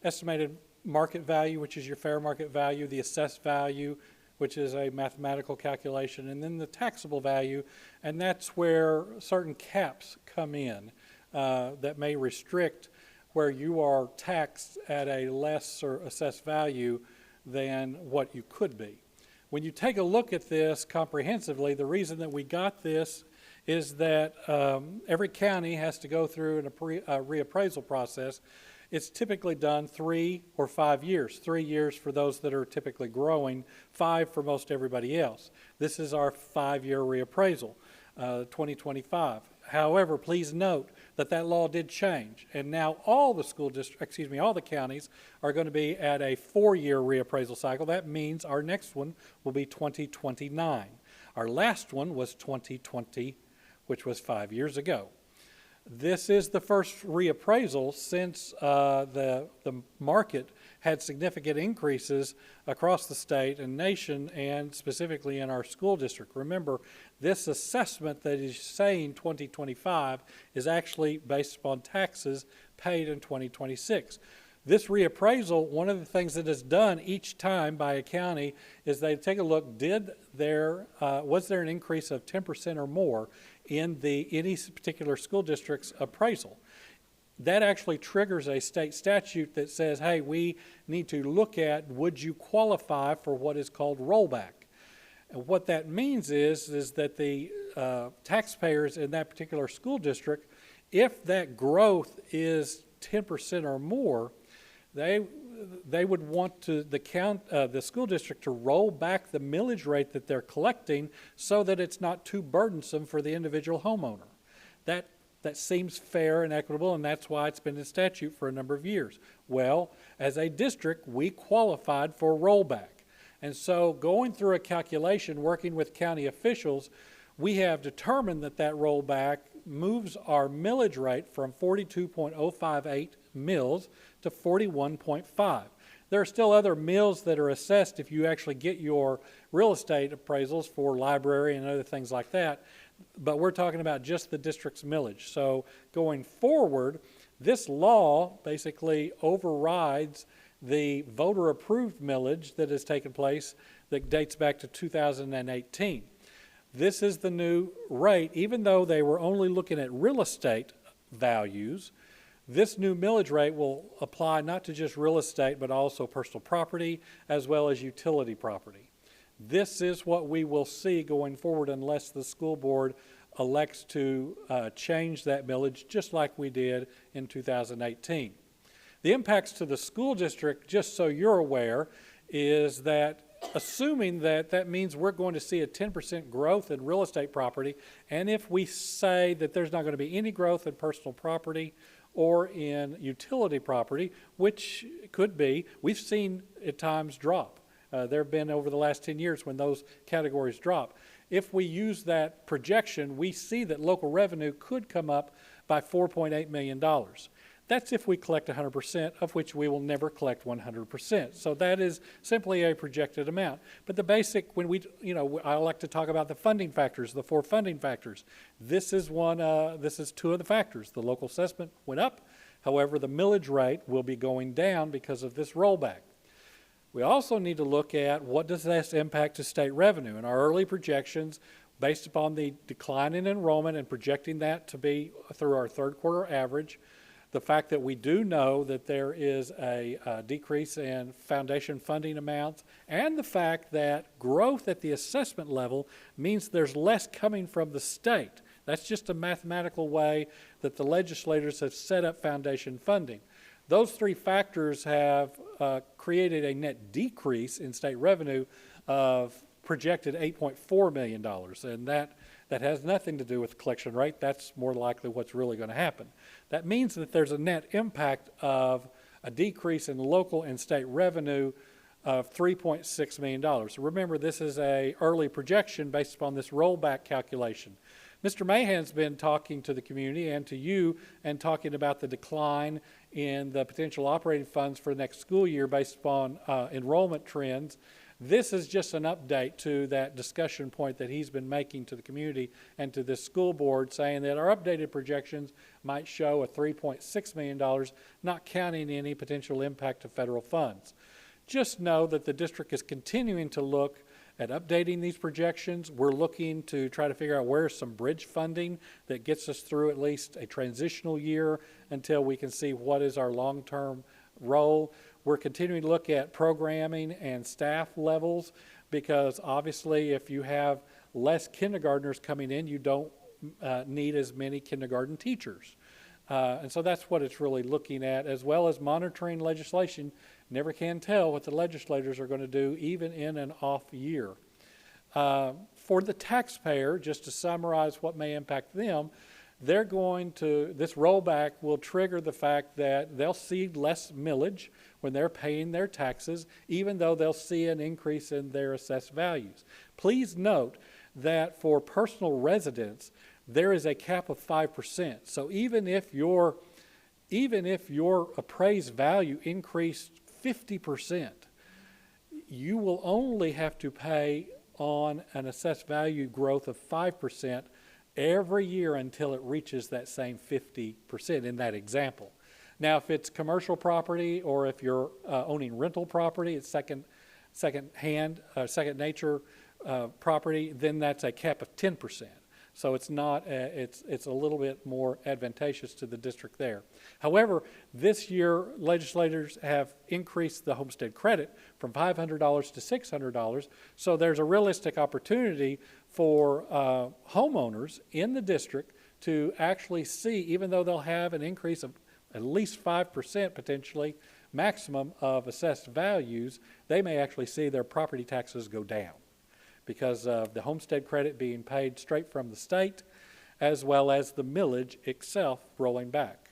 [SPEAKER 14] estimated market value, which is your fair market value, the assessed value, which is a mathematical calculation, and then the taxable value, and that's where certain caps come in that may restrict where you are taxed at a lesser assessed value than what you could be. When you take a look at this comprehensively, the reason that we got this is that every county has to go through a reappraisal process. It's typically done 3 or 5 years. 3 years for those that are typically growing, 5 for most everybody else. This is our 5-year reappraisal, 2025. However, please note that that law did change, and now all the all the counties are going to be at a 4-year reappraisal cycle. That means our next one will be 2029. Our last one was 2020, which was 5 years ago. This is the first reappraisal since the market had significant increases across the state and nation, and specifically in our school district. Remember, this assessment that is saying 2025 is actually based upon taxes paid in 2026. This reappraisal, one of the things that is done each time by a county is they take a look, was there an increase of 10% or more in any particular school district's appraisal? That actually triggers a state statute that says, hey, we need to look at, would you qualify for what is called rollback? And what that means is that the taxpayers in that particular school district, if that growth is 10% or more, they would want the school district to roll back the millage rate that they're collecting so that it's not too burdensome for the individual homeowner. That seems fair and equitable, and that's why it's been in statute for a number of years. Well, as a district, we qualified for rollback. And so going through a calculation, working with county officials, we have determined that rollback moves our millage rate from 42.058 mills to 41.5. There are still other mills that are assessed if you actually get your real estate appraisals for library and other things like that, but we're talking about just the district's millage. So going forward, this law basically overrides the voter-approved millage that has taken place that dates back to 2018. This is the new rate. Even though they were only looking at real estate values, this new millage rate will apply not to just real estate, but also personal property as well as utility property. This is what we will see going forward unless the school board elects to change that millage just like we did in 2018. The impacts to the school district, just so you're aware, is that assuming that means we're going to see a 10% growth in real estate property, and if we say that there's not going to be any growth in personal property or in utility property, which could be, we've seen at times drop. There have been over the last 10 years when those categories drop. If we use that projection, we see that local revenue could come up by $4.8 million. That's if we collect 100%, of which we will never collect 100%. So that is simply a projected amount. But the basic, I like to talk about the funding factors, the 4 funding factors. This is 2 of the factors. The local assessment went up. However, the millage rate will be going down because of this rollback. We also need to look at what does this impact to state revenue. In our early projections, based upon the decline in enrollment and projecting that to be through our third quarter average, the fact that we do know that there is a decrease in foundation funding amounts, and the fact that growth at the assessment level means there's less coming from the state. That's just a mathematical way that the legislators have set up foundation funding. Those 3 factors have created a net decrease in state revenue of projected $8.4 million, and that has nothing to do with the collection rate. That's more likely what's really going to happen. That means that there's a net impact of a decrease in local and state revenue of $3.6 million. Remember, this is an early projection based upon this rollback calculation. Mr. Mahan's been talking to the community and to you and talking about the decline in the potential operating funds for next school year based upon enrollment trends. This is just an update to that discussion point that he's been making to the community and to this school board, saying that our updated projections might show a $3.6 million, not counting any potential impact to federal funds. Just know that the district is continuing to look at updating these projections. We're looking to try to figure out where's some bridge funding that gets us through at least a transitional year until we can see what is our long-term role. We're continuing to look at programming and staff levels because obviously if you have less kindergartners coming in, you don't need as many kindergarten teachers. And so that's what it's really looking at, as well as monitoring legislation. Never can tell what the legislators are going to do, even in an off year. For the taxpayer, just to summarize what may impact them, this rollback will trigger the fact that they'll see less millage when they're paying their taxes, even though they'll see an increase in their assessed values. Please note that for personal residents, there is a cap of 5%. So even if your appraised value increased 50%, you will only have to pay on an assessed value growth of 5% every year until it reaches that same 50% in that example. Now, if it's commercial property or if you're owning rental property, it's second nature property, then that's a cap of 10%. So it's not, it's a little bit more advantageous to the district there. However, this year legislators have increased the homestead credit from $500 to $600. So there's a realistic opportunity for homeowners in the district to actually see, even though they'll have an increase of at least 5% potentially maximum of assessed values, they may actually see their property taxes go down because of the homestead credit being paid straight from the state, as well as the millage itself rolling back.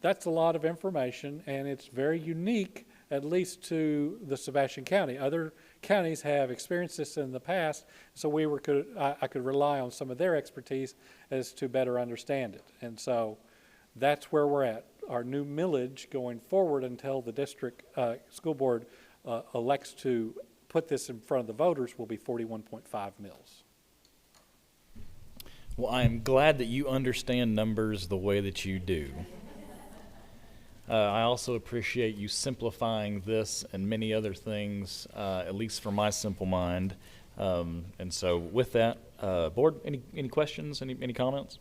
[SPEAKER 14] That's a lot of information, and it's very unique, at least to the Sebastian County. Other counties have experienced this in the past, so I could rely on some of their expertise as to better understand it. And so that's where we're at. Our new millage going forward until the district school board elects to put this in front of the voters will be 41.5 mils.
[SPEAKER 1] Well, I am glad that you understand numbers the way that you do. I also appreciate you simplifying this and many other things, at least for my simple mind. And so with that, board, any questions, any comments?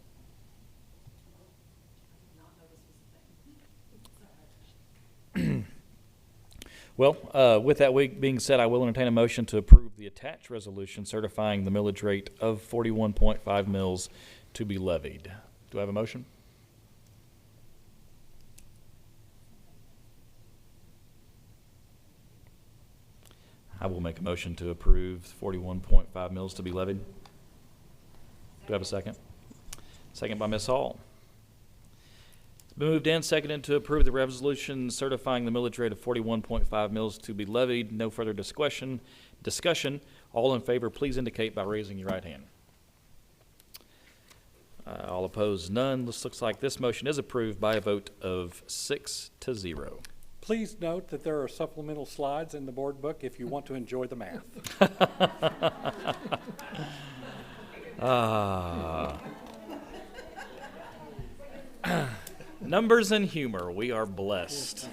[SPEAKER 1] Well, with that being said, I will entertain a motion to approve the attached resolution certifying the millage rate of 41.5 mils to be levied. Do I have a motion? I will make a motion to approve 41.5 mils to be levied. Do I have a second? Second by Ms. Hall. It's been moved and seconded to approve the resolution certifying the millage rate of 41.5 mils to be levied. No further discussion. All in favor, please indicate by raising your right hand. All opposed, none. This looks like this motion is approved by a vote of 6-0.
[SPEAKER 14] Please note that there are supplemental slides in the board book if you want to enjoy the math.
[SPEAKER 1] Numbers and humor. We are blessed.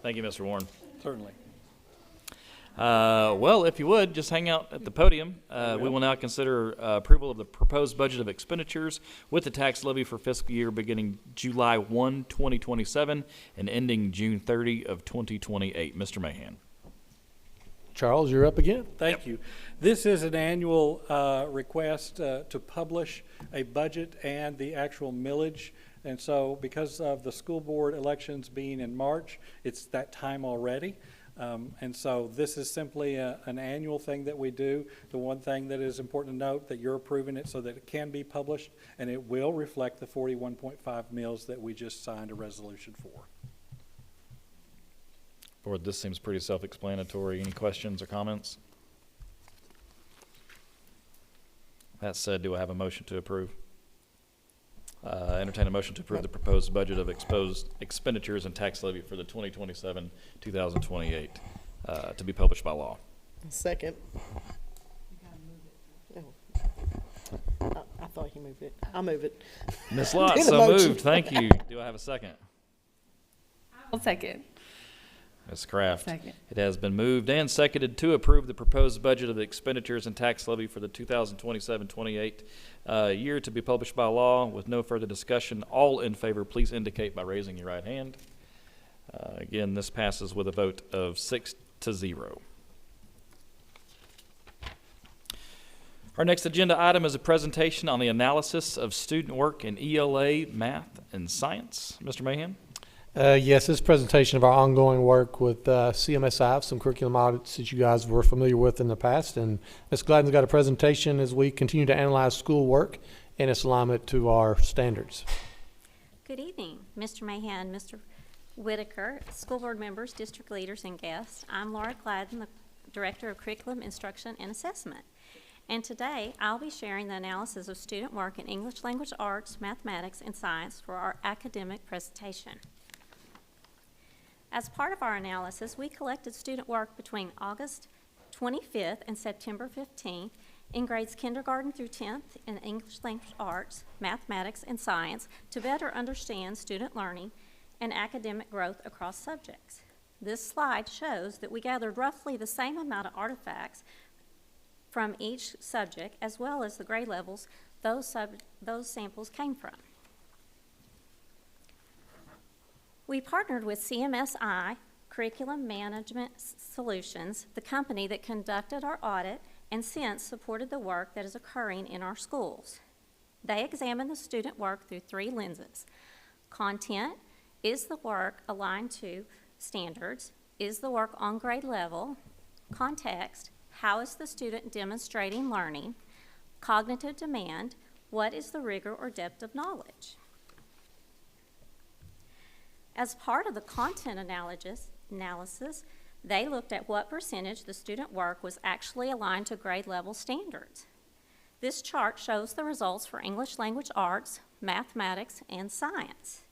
[SPEAKER 1] Thank you, Mr. Warren.
[SPEAKER 14] Certainly.
[SPEAKER 1] Well, if you would, just hang out at the podium. We will now consider approval of the proposed budget of expenditures with the tax levy for fiscal year beginning July 1, 2027 and ending June 30 of 2028. Mr. Mahan.
[SPEAKER 2] Charles, you're up again.
[SPEAKER 14] Thank you. This is an annual request to publish a budget and the actual millage. And so because of the school board elections being in March, it's that time already. And so this is simply an annual thing that we do. The one thing that is important to note that you're approving it so that it can be published and it will reflect the 41.5 mils that we just signed a resolution for.
[SPEAKER 1] Board, this seems pretty self-explanatory. Any questions or comments? That said, do I have a motion to approve? Entertain a motion to approve the proposed budget of exposed expenditures and tax levy for the 2027-2028 to be published by law.
[SPEAKER 15] Second. I thought he moved it. I'll move it.
[SPEAKER 1] Ms. Lott, so moved. Thank you. Do I have a second?
[SPEAKER 4] I'll second.
[SPEAKER 1] Ms. Kraft.
[SPEAKER 4] Second.
[SPEAKER 1] It has been moved and seconded to approve the proposed budget of the expenditures and tax levy for the 2027-28 year to be published by law. With no further discussion, all in favor, please indicate by raising your right hand. Again, this passes with a vote of 6-0. Our next agenda item is a presentation on the analysis of student work in ELA, math, and science. Mr. Mahan.
[SPEAKER 2] Yes, this presentation of our ongoing work with CMSI, some curriculum audits that you guys were familiar with in the past. And Ms. Gladden's got a presentation as we continue to analyze school work and its alignment to our standards.
[SPEAKER 16] Good evening, Mr. Mahan, Mr. Whitaker, school board members, district leaders, and guests. I'm Laura Gladden, the Director of Curriculum, Instruction, and Assessment. And today, I'll be sharing the analysis of student work in English Language Arts, Mathematics, and Science for our academic presentation. As part of our analysis, we collected student work between August 25th and September 15th in grades kindergarten through 10th in English Language Arts, Mathematics, and Science to better understand student learning and academic growth across subjects. This slide shows that we gathered roughly the same amount of artifacts from each subject as well as the grade levels those samples came from. We partnered with CMSI Curriculum Management Solutions, the company that conducted our audit and since supported the work that is occurring in our schools. They examined the student work through 3 lenses. Content, is the work aligned to standards? Is the work on grade level? Context, how is the student demonstrating learning? Cognitive demand, what is the rigor or depth of knowledge? As part of the content analysis, they looked at what percentage the student work was actually aligned to grade level standards. This chart shows the results for English Language Arts, Mathematics, and Science.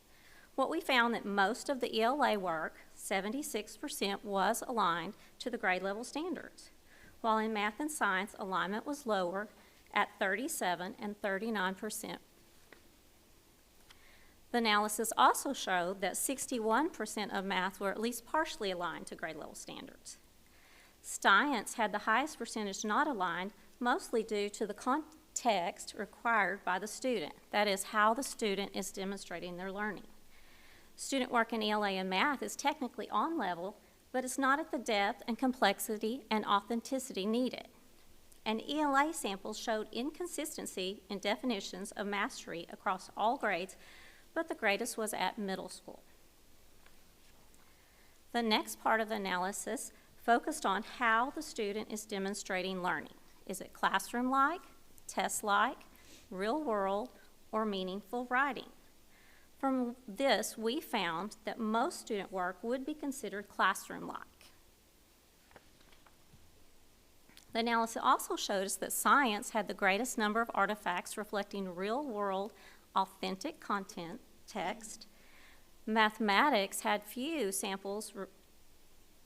[SPEAKER 16] What we found that most of the ELA work, 76%, was aligned to the grade level standards, while in Math and Science, alignment was lower at 37% and 39%. The analysis also showed that 61% of math were at least partially aligned to grade level standards. Science had the highest percentage not aligned, mostly due to the context required by the student. That is, how the student is demonstrating their learning. Student work in ELA and math is technically on level, but it's not at the depth and complexity and authenticity needed. And ELA samples showed inconsistency in definitions of mastery across all grades, but the greatest was at middle school. The next part of the analysis focused on how the student is demonstrating learning. Is it classroom-like, test-like, real-world, or meaningful writing? From this, we found that most student work would be considered classroom-like. The analysis also showed us that science had the greatest number of artifacts reflecting real-world, authentic content, text. Mathematics had few samples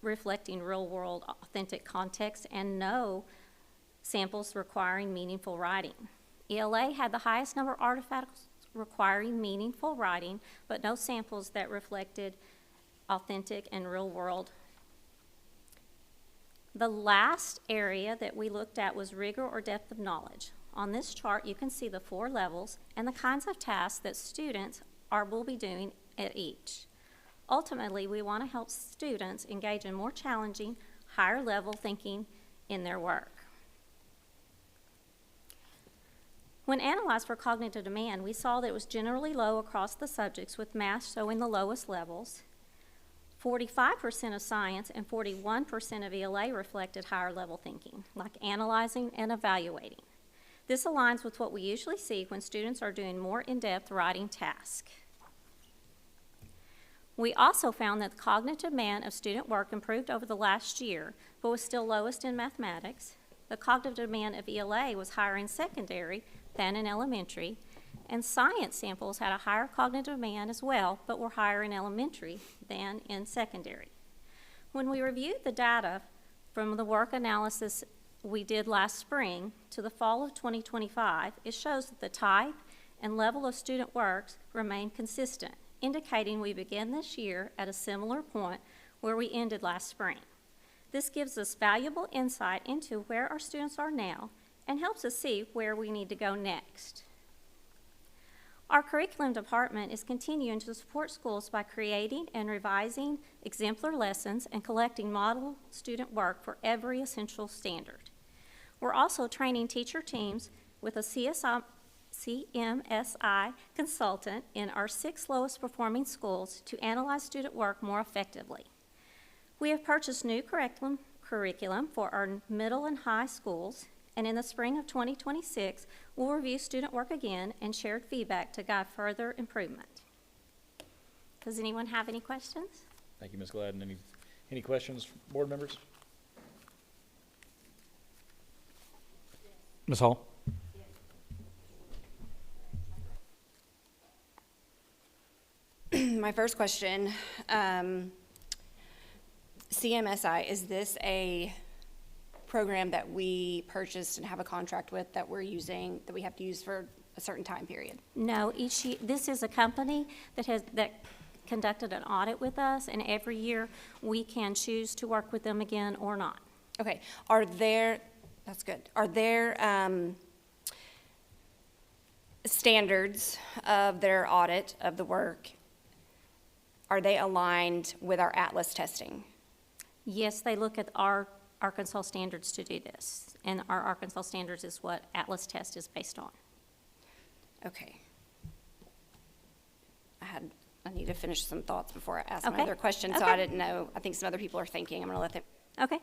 [SPEAKER 16] reflecting real-world, authentic context and no samples requiring meaningful writing. ELA had the highest number of artifacts requiring meaningful writing, but no samples that reflected authentic and real-world. The last area that we looked at was rigor or depth of knowledge. On this chart, you can see the 4 levels and the kinds of tasks that students will be doing at each. Ultimately, we want to help students engage in more challenging, higher level thinking in their work. When analyzed for cognitive demand, we saw that it was generally low across the subjects, with math showing the lowest levels. 45% of science and 41% of ELA reflected higher level thinking, like analyzing and evaluating. This aligns with what we usually see when students are doing more in-depth writing tasks. We also found that the cognitive demand of student work improved over the last year, but was still lowest in mathematics. The cognitive demand of ELA was higher in secondary than in elementary, and science samples had a higher cognitive demand as well, but were higher in elementary than in secondary. When we reviewed the data from the work analysis we did last spring to the fall of 2025, it shows that the type and level of student works remain consistent, indicating we began this year at a similar point where we ended last spring. This gives us valuable insight into where our students are now and helps us see where we need to go next. Our curriculum department is continuing to support schools by creating and revising exemplar lessons and collecting model student work for every essential standard. We're also training teacher teams with a CMSI consultant in our 6 lowest performing schools to analyze student work more effectively. We have purchased new curriculum for our middle and high schools, and in the spring of 2026, we'll review student work again and share feedback to guide further improvement. Does anyone have any questions?
[SPEAKER 1] Thank you, Ms. Gladden. Any questions, from board members? Ms. Hall?
[SPEAKER 5] My first question, CMSI, is this a program that we purchased and have a contract with that we're using, that we have to use for a certain time period?
[SPEAKER 16] No, each year, this is a company that conducted an audit with us, and every year we can choose to work with them again or not.
[SPEAKER 5] Okay, that's good. Are there standards of their audit of the work? Are they aligned with our Atlas testing?
[SPEAKER 16] Yes, they look at our Arkansas standards to do this, and our Arkansas standards is what Atlas test is based on.
[SPEAKER 5] Okay. I need to finish some thoughts before I ask
[SPEAKER 16] Okay.
[SPEAKER 5] my other question, so
[SPEAKER 16] Okay.
[SPEAKER 5] I didn't know. I think some other people are thinking. I'm going to let them.
[SPEAKER 16] Okay.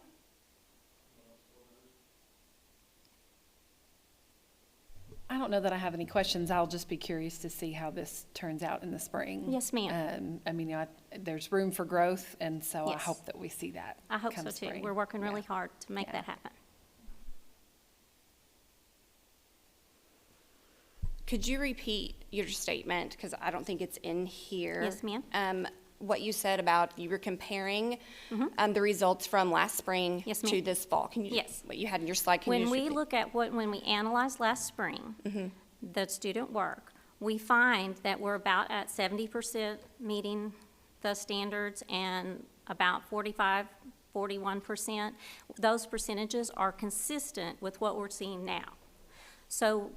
[SPEAKER 4] I don't know that I have any questions. I'll just be curious to see how this turns out in the spring.
[SPEAKER 16] Yes, ma'am.
[SPEAKER 4] I mean, there's room for growth, and so I
[SPEAKER 16] Yes.
[SPEAKER 4] hope that we see that.
[SPEAKER 16] I hope
[SPEAKER 4] come
[SPEAKER 16] so too.
[SPEAKER 4] spring.
[SPEAKER 16] We're working really
[SPEAKER 4] Yeah.
[SPEAKER 16] hard to make
[SPEAKER 4] Yeah.
[SPEAKER 16] that happen.
[SPEAKER 5] Could you repeat your statement, because I don't think it's in here?
[SPEAKER 16] Yes, ma'am.
[SPEAKER 5] What you said about you were comparing the results from last spring
[SPEAKER 16] Yes, ma'am.
[SPEAKER 5] to this fall. Can you?
[SPEAKER 16] Yes.
[SPEAKER 5] What you had in your slide, can you
[SPEAKER 16] When
[SPEAKER 5] just
[SPEAKER 16] we
[SPEAKER 5] repeat?
[SPEAKER 16] look at when we analyzed last spring, the student work, we find that we're about at 70% meeting the standards and about 41%. Those percentages are consistent with what we're seeing now. So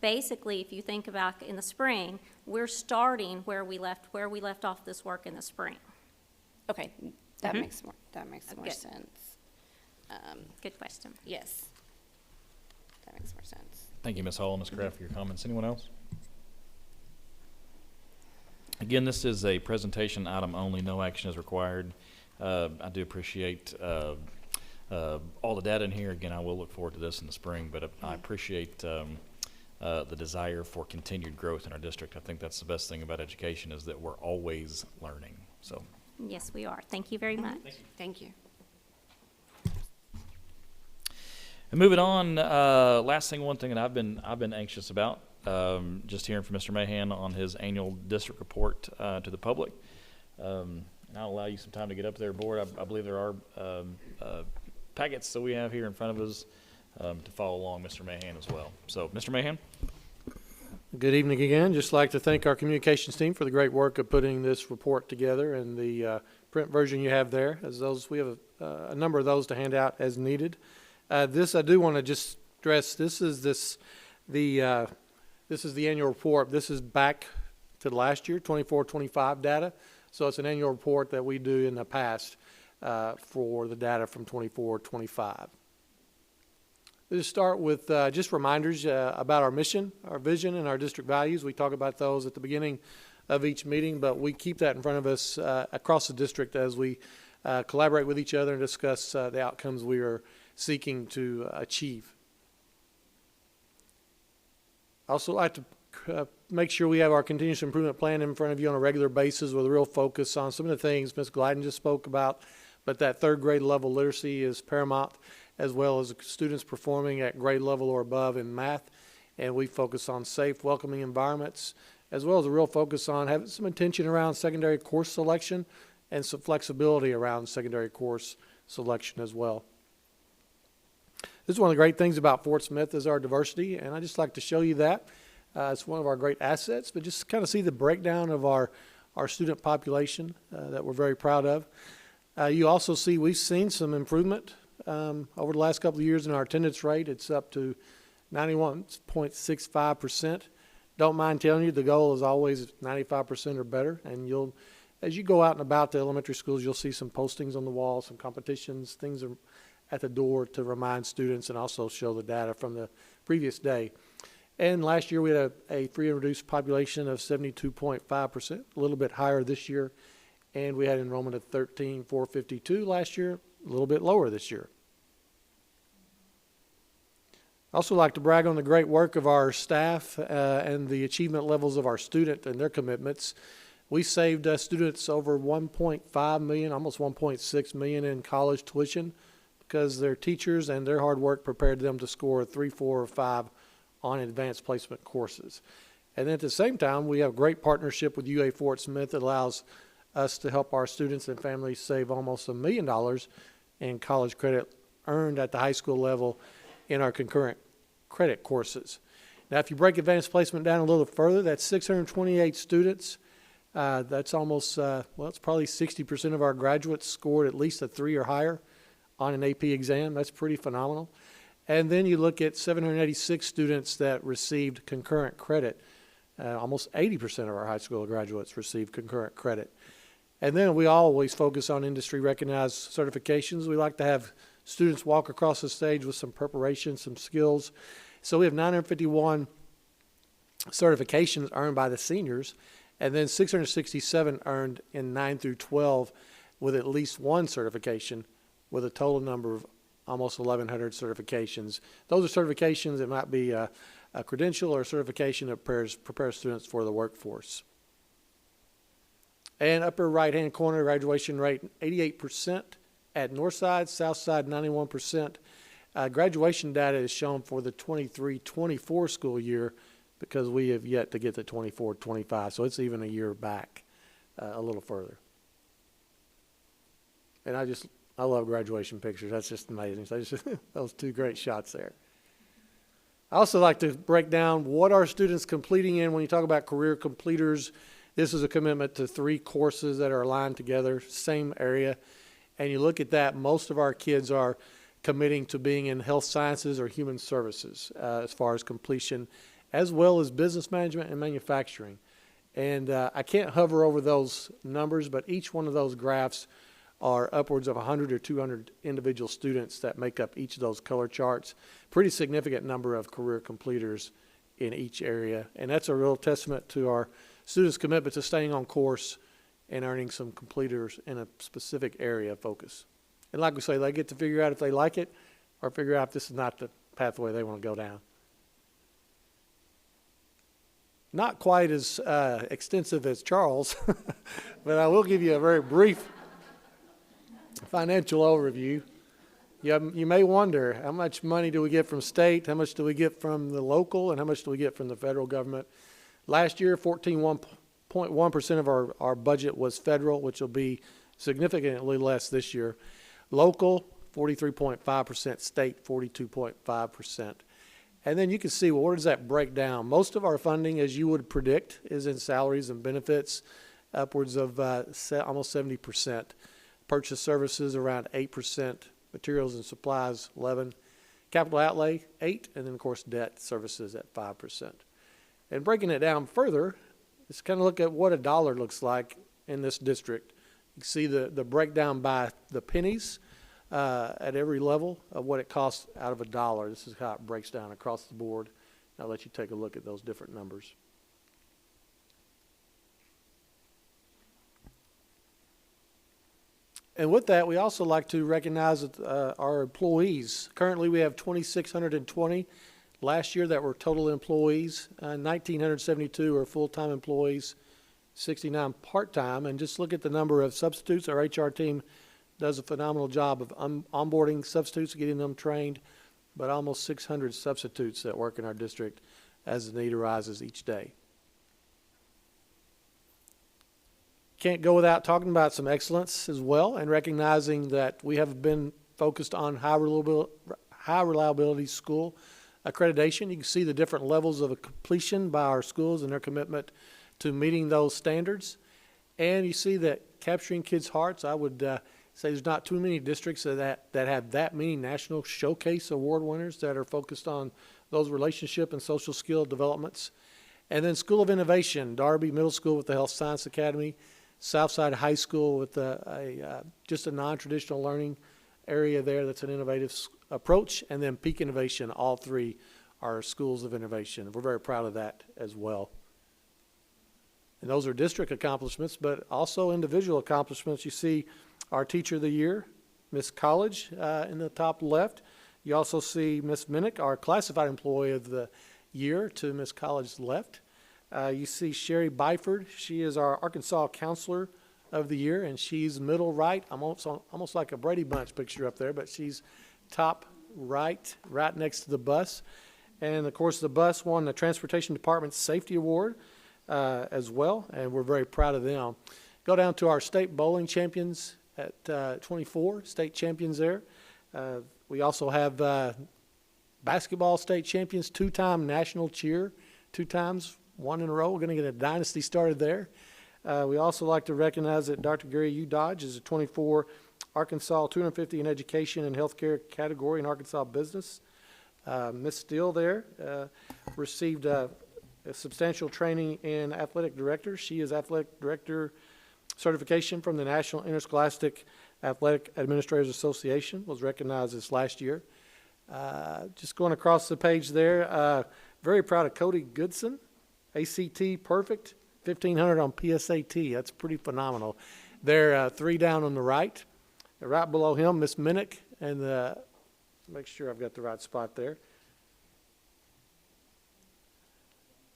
[SPEAKER 16] basically, if you think about in the spring, we're starting where we left off this work in the spring.
[SPEAKER 5] Okay, that
[SPEAKER 16] Mhm.
[SPEAKER 5] makes more
[SPEAKER 16] Good.
[SPEAKER 5] sense.
[SPEAKER 16] Good question.
[SPEAKER 5] Yes, that makes more sense.
[SPEAKER 1] Thank you, Ms. Hall and Ms. Kraft, for your comments. Anyone else? Again, this is a presentation item only. No action is required. I do appreciate all the data in here. Again, I will look forward to this in the spring, but I appreciate the desire for continued growth in our district. I think that's the best thing about education, is that we're always learning. So,
[SPEAKER 16] Yes, we are. Thank you very much.
[SPEAKER 5] Thank you.
[SPEAKER 1] and moving on, one thing that I've been anxious about, just hearing from Mr. Mahan on his annual district report to the public. And I'll allow you some time to get up there, board. I believe there are packets that we have here in front of us to follow along, Mr. Mahan, as well. So, Mr. Mahan?
[SPEAKER 2] Good evening again. Just like to thank our communications team for the great work of putting this report together, and the print version you have there. We have a number of those to hand out as needed. This I do want to just stress. This is the annual report. This is back to last year, 24-25 data. So it's an annual report that we do in the past for the data from 24-25. Let's start with just reminders about our mission, our vision, and our district values. We talk about those at the beginning of each meeting, but we keep that in front of us across the district as we collaborate with each other and discuss the outcomes we are seeking to achieve. I also like to make sure we have our continuous improvement plan in front of you on a regular basis with a real focus on some of the things Ms. Gladden just spoke about, but that third grade level literacy is paramount, as well as students performing at grade level or above in math. And we focus on safe, welcoming environments, as well as a real focus on having some attention around secondary course selection and some flexibility around secondary course selection as well. This is one of the great things about Fort Smith is our diversity, and I just like to show you that. It's one of our great assets, but just kind of see the breakdown of our student population that we're very proud of. You also see we've seen some improvement over the last couple of years in our attendance rate. It's up to 91.65%. Don't mind telling you, the goal is always 95% or better. And as you go out and about the elementary schools, you'll see some postings on the wall, some competitions, things are at the door to remind students and also show the data from the previous day. And last year, we had a free and reduced population of 72.5%, a little bit higher this year. And we had enrollment of 13,452 last year, a little bit lower this year. I also like to brag on the great work of our staff and the achievement levels of our students and their commitments. We saved students over $1.5 million, almost $1.6 million in college tuition because their teachers and their hard work prepared them to score 3, 4, or 5 on advanced placement courses. And then at the same time, we have a great partnership with UA Fort Smith that allows us to help our students and families save almost $1 million in college credit earned at the high school level in our concurrent credit courses. Now, if you break advanced placement down a little further, that's 628 students. That's almost, it's probably 60% of our graduates scored at least a 3 or higher on an AP exam. That's pretty phenomenal. And then you look at 786 students that received concurrent credit. Almost 80% of our high school graduates received concurrent credit. And then we always focus on industry recognized certifications. We like to have students walk across the stage with some preparation, some skills. So we have 951 certifications earned by the seniors, and then 667 earned in 9 through 12 with at least one certification, with a total number of almost 1,100 certifications. Those are certifications that might be a credential or a certification that prepares students for the workforce. And upper right-hand corner, graduation rate 88% at Northside, Southside 91%. Graduation data is shown for the 23-24 school year because we have yet to get to 24-25, so it's even a year back, a little further. And I love graduation pictures. That's just amazing. So those two great shots there. I also like to break down what are students completing in. When you talk about career completers, this is a commitment to 3 courses that are aligned together, same area. And you look at that, most of our kids are committing to being in health sciences or human services as far as completion, as well as business management and manufacturing. And I can't hover over those numbers, but each one of those graphs are upwards of 100 or 200 individual students that make up each of those color charts. Pretty significant number of career completers in each area. And that's a real testament to our students' commitment to staying on course and earning some completers in a specific area of focus. And like we say, they get to figure out if they like it or figure out if this is not the pathway they want to go down. Not quite as extensive as Charles, but I will give you a very brief financial overview. You may wonder, how much money do we get from state, how much do we get from the local, and how much do we get from the federal government? Last year, 14.1% of our budget was federal, which will be significantly less this year. Local, 43.5%, state, 42.5%. And then you can see, well, where does that break down? Most of our funding, as you would predict, is in salaries and benefits, upwards of almost 70%. Purchase services around 8%, materials and supplies 11%, capital outlay 8%, and then of course debt services at 5%. And breaking it down further, let's kind of look at what a dollar looks like in this district. You can see the breakdown by the pennies at every level of what it costs out of a dollar. This is how it breaks down across the board. I'll let you take a look at those different numbers. And with that, we also like to recognize our employees. Currently, we have 2,620 last year that were total employees. 1,972 are full-time employees, 69 part-time. And just look at the number of substitutes. Our HR team does a phenomenal job of onboarding substitutes, getting them trained, but almost 600 substitutes that work in our district as the need arises each day. Can't go without talking about some excellence as well and recognizing that we have been focused on high reliability school accreditation. You can see the different levels of completion by our schools and their commitment to meeting those standards. And you see that capturing kids' hearts, I would say there's not too many districts that have that many national showcase award winners that are focused on those relationship and social skill developments. And then School of Innovation, Darby Middle School with the Health Science Academy, Southside High School with just a non-traditional learning area there that's an innovative approach, and then Peak Innovation, all 3 our schools of innovation. We're very proud of that as well. And those are district accomplishments, but also individual accomplishments. You see our Teacher of the Year, Miss College, in the top left. You also see Miss Minnick, our Classified Employee of the Year, to Miss College's left. You see Sherry Byford. She is our Arkansas Counselor of the Year, and she's middle right. I'm almost like a Brady Bunch picture up there, but she's top right next to the bus. And, of course, the bus won the Transportation Department's Safety Award as well, and we're very proud of them. Go down to our state bowling champions at 24, state champions there. We also have basketball state champions, two-time national cheer, 2 times, 1 in a row. We're going to get a dynasty started there. We also like to recognize that Dr. Gary U. Dodge is a 24 Arkansas 250 in education and healthcare category in Arkansas business. Miss Steele there received a substantial training in athletic director. She is athletic director certification from the National Interscholastic Athletic Administrators Association, was recognized this last year. Just going across the page there, very proud of Cody Goodson, ACT perfect, 1,500 on PSAT. That's pretty phenomenal. They're 3 down on the right. Right below him, Miss Minnick, and make sure I've got the right spot there.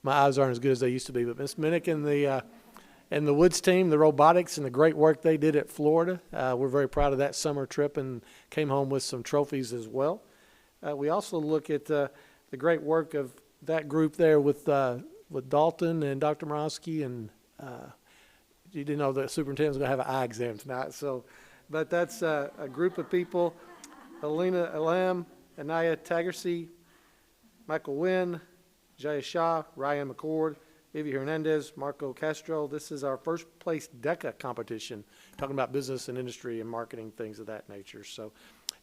[SPEAKER 2] My eyes aren't as good as they used to be, but Miss Minnick and the Woods team, the robotics, and the great work they did at Florida. We're very proud of that summer trip and came home with some trophies as well. We also look at the great work of that group there with Dalton and Dr. Morosky, and you didn't know the superintendent was going to have an eye exam tonight. But that's a group of people: Alina Elam, Anaya Tagersey, Michael Wynn, Jaya Shah, Ryan McCord, Ivy Hernandez, Marco Castro. This is our first place DECA competition, talking about business and industry and marketing, things of that nature. So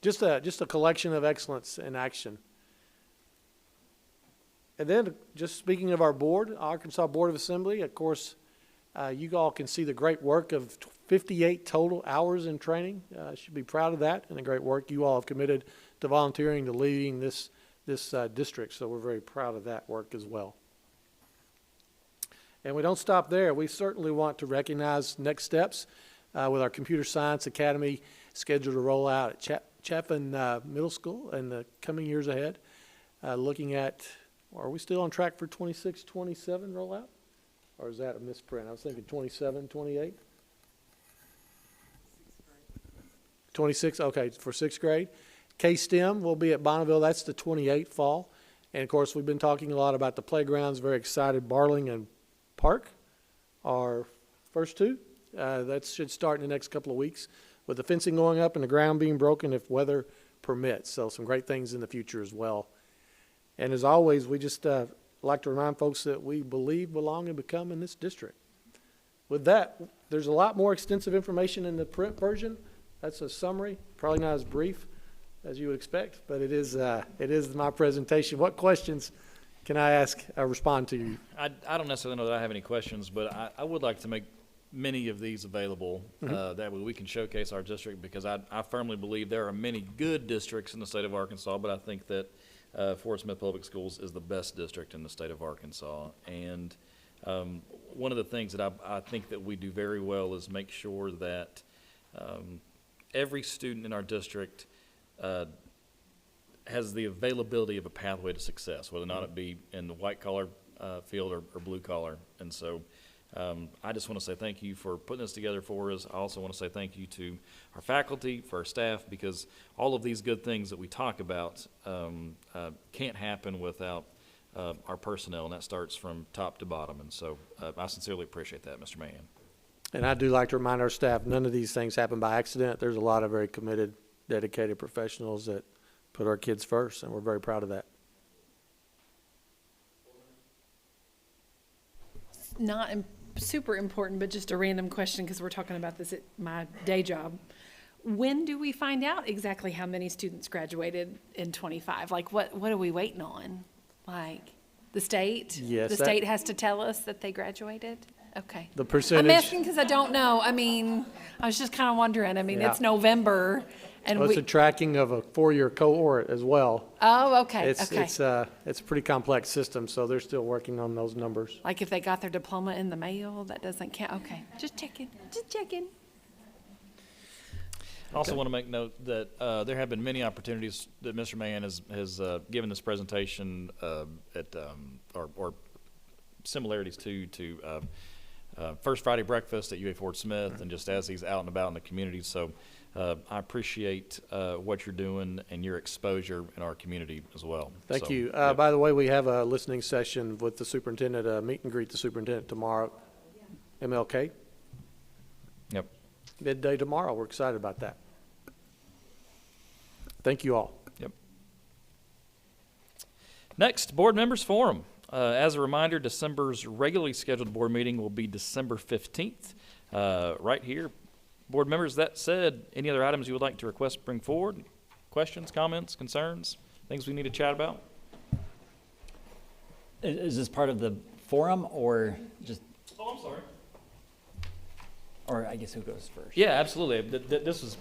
[SPEAKER 2] just a collection of excellence in action. And then just speaking of our board, Arkansas Board of Assembly, of course, you all can see the great work of 58 total hours in training. Should be proud of that and the great work you all have committed to volunteering, to leading this district. So we're very proud of that work as well. And we don't stop there. We certainly want to recognize next steps with our Computer Science Academy scheduled to roll out at Chaffin Middle School in the coming years ahead. Looking at, are we still on track for 26, 27 rollout? Or is that a misprint? I was thinking 27, 28. 26, okay, for 6th grade. K-STEM will be at Bonneville. That's the 28th fall. And, of course, we've been talking a lot about the playgrounds. Very excited. Barling and Park, our first 2. That should start in the next couple of weeks with the fencing going up and the ground being broken if weather permits. So some great things in the future as well. And as always, we just like to remind folks that we believe, belong, and become in this district. With that, there's a lot more extensive information in the print version. That's a summary, probably not as brief as you would expect, but it is my presentation. What questions can I ask, respond to you?
[SPEAKER 1] I don't necessarily know that I have any questions, but I would like to make many of these available. That way we can showcase our district, because I firmly believe there are many good districts in the state of Arkansas, but I think that Fort Smith Public Schools is the best district in the state of Arkansas. And one of the things that I think that we do very well is make sure that every student in our district has the availability of a pathway to success, whether or not it be in the white-collar field or blue-collar. And so I just want to say thank you for putting this together for us. I also want to say thank you to our faculty, for our staff, because all of these good things that we talk about can't happen without our personnel, and that starts from top to bottom. And so I sincerely appreciate that, Mr. Mahan.
[SPEAKER 2] And I do like to remind our staff, none of these things happen by accident. There's a lot of very committed, dedicated professionals that put our kids first, and we're very proud of that.
[SPEAKER 4] Not super important, but just a random question, because we're talking about this at my day job. When do we find out exactly how many students graduated in 25? Like, what are we waiting on? Like, the state?
[SPEAKER 2] Yes,
[SPEAKER 4] The state has to tell us that they graduated? Okay.
[SPEAKER 2] The percentage.
[SPEAKER 4] I'm asking because I don't know. I mean, I was just kind of wondering. I mean,
[SPEAKER 2] Yeah.
[SPEAKER 4] it's November, And
[SPEAKER 2] Well, it's
[SPEAKER 4] we,
[SPEAKER 2] a tracking of a four-year cohort as well.
[SPEAKER 4] oh, okay,
[SPEAKER 2] It's
[SPEAKER 4] okay.
[SPEAKER 2] it's a pretty complex system, so they're still working on those numbers.
[SPEAKER 4] Like if they got their diploma in the mail, that doesn't count. Okay, just checking, just checking.
[SPEAKER 1] I also want to make note that there have been many opportunities that Mr. Mahan has given this presentation at or similarities to First Friday Breakfast at UA Fort Smith, and just as he's out and about in the community. So I appreciate what you're doing and your exposure in our community as well.
[SPEAKER 2] Thank
[SPEAKER 1] So,
[SPEAKER 2] you.
[SPEAKER 1] yeah.
[SPEAKER 2] By the way, we have a listening session with the superintendent, meet and greet the superintendent tomorrow. MLK,
[SPEAKER 1] Yep.
[SPEAKER 2] midday tomorrow. We're excited about that. Thank you all.
[SPEAKER 1] Yep. Next, board members forum. As a reminder, December's regularly scheduled board meeting will be December 15th, right here. Board members, that said, any other items you would like to request bring forward? Questions, comments, concerns, things we need to chat about?
[SPEAKER 9] Is this part of the forum or just,
[SPEAKER 1] Oh, I'm sorry.
[SPEAKER 9] or I guess who goes first?
[SPEAKER 1] Yeah, absolutely. This is,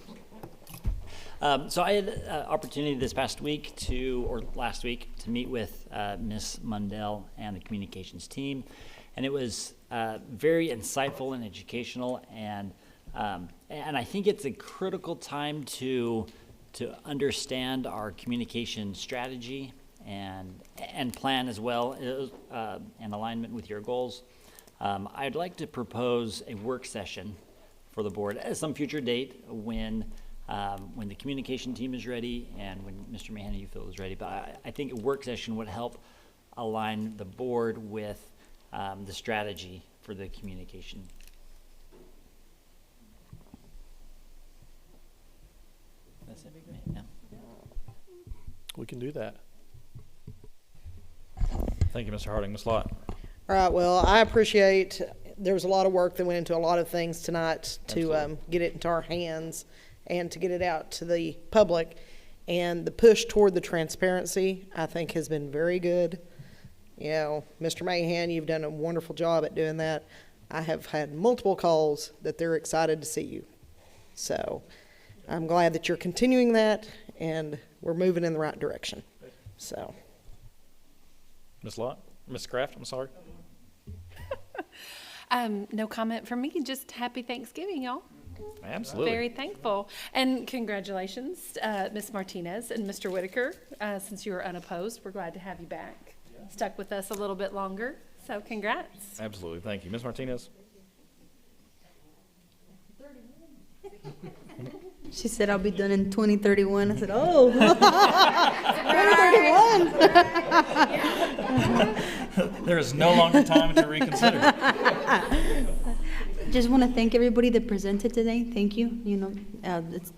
[SPEAKER 9] So I had opportunity this past week or last week to meet with Ms. Mundell and the communications team, and it was very insightful and educational, and I think it's a critical time to understand our communication strategy and plan as well, in alignment with your goals. I'd like to propose a work session for the board at some future date when the communication team is ready and when Mr. Mahan, you feel is ready. But I think a work session would help align the board with the strategy for the communication. That's it, yeah.
[SPEAKER 2] We can do that.
[SPEAKER 1] thank you, Mr. Harding. Ms. Lott.
[SPEAKER 15] All right, well, I appreciate, there was a lot of work that went into a lot of things tonight to get it into our hands and to get it out to the public. And the push toward the transparency, I think, has been very good. You know, Mr. Mahan, you've done a wonderful job at doing that. I have had multiple calls that they're excited to see you. So I'm glad that you're continuing that, and we're moving in the right direction. So.
[SPEAKER 1] Ms. Lott? Ms. Kraft, I'm sorry.
[SPEAKER 4] No comment from me, just happy Thanksgiving, y'all.
[SPEAKER 1] Absolutely.
[SPEAKER 4] Very thankful. And congratulations, Ms. Martinez and Mr. Whitaker. Since you were unopposed, we're glad to have you back. Stuck with us a little bit longer, so congrats.
[SPEAKER 1] Absolutely. Thank you. Ms. Martinez?
[SPEAKER 17] She said, I'll be done in 2031. I said, oh, 2031.
[SPEAKER 1] There is no longer time to reconsider.
[SPEAKER 17] Just want to thank everybody that presented today. Thank you. You know,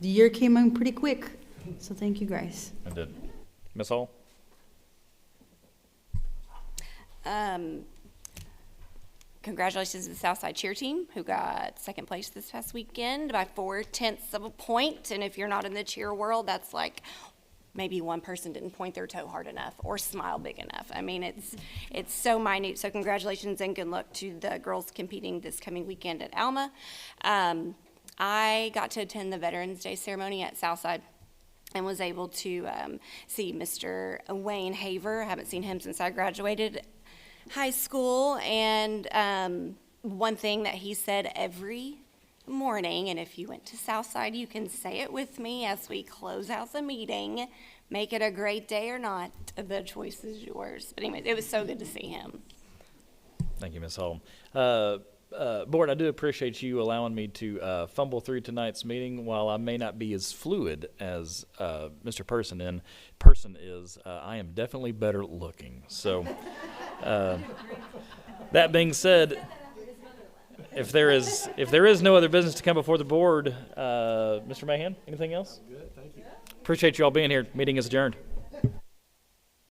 [SPEAKER 17] the year came in pretty quick, so thank you guys.
[SPEAKER 1] I did. Ms. Hall?
[SPEAKER 5] Congratulations to the Southside cheer team, who got second place this past weekend by 0.4 of a point. And if you're not in the cheer world, that's like maybe one person didn't point their toe hard enough or smile big enough. I mean, it's so minute. So congratulations and good luck to the girls competing this coming weekend at Alma. I got to attend the Veterans Day ceremony at Southside and was able to see Mr. Wayne Haver. I haven't seen him since I graduated high school, and one thing that he said every morning, and if you went to Southside, you can say it with me as we close out the meeting, make it a great day or not, the choice is yours. But anyways, it was so good to see him.
[SPEAKER 1] Thank you, Ms. Hall. Board, I do appreciate you allowing me to fumble through tonight's meeting. While I may not be as fluid as Mr. Person is, I am definitely better looking. So, that being said, if there is no other business to come before the board, Mr. Mahan, anything else?
[SPEAKER 2] Good, thank you.
[SPEAKER 1] Appreciate you all being here. Meeting is adjourned.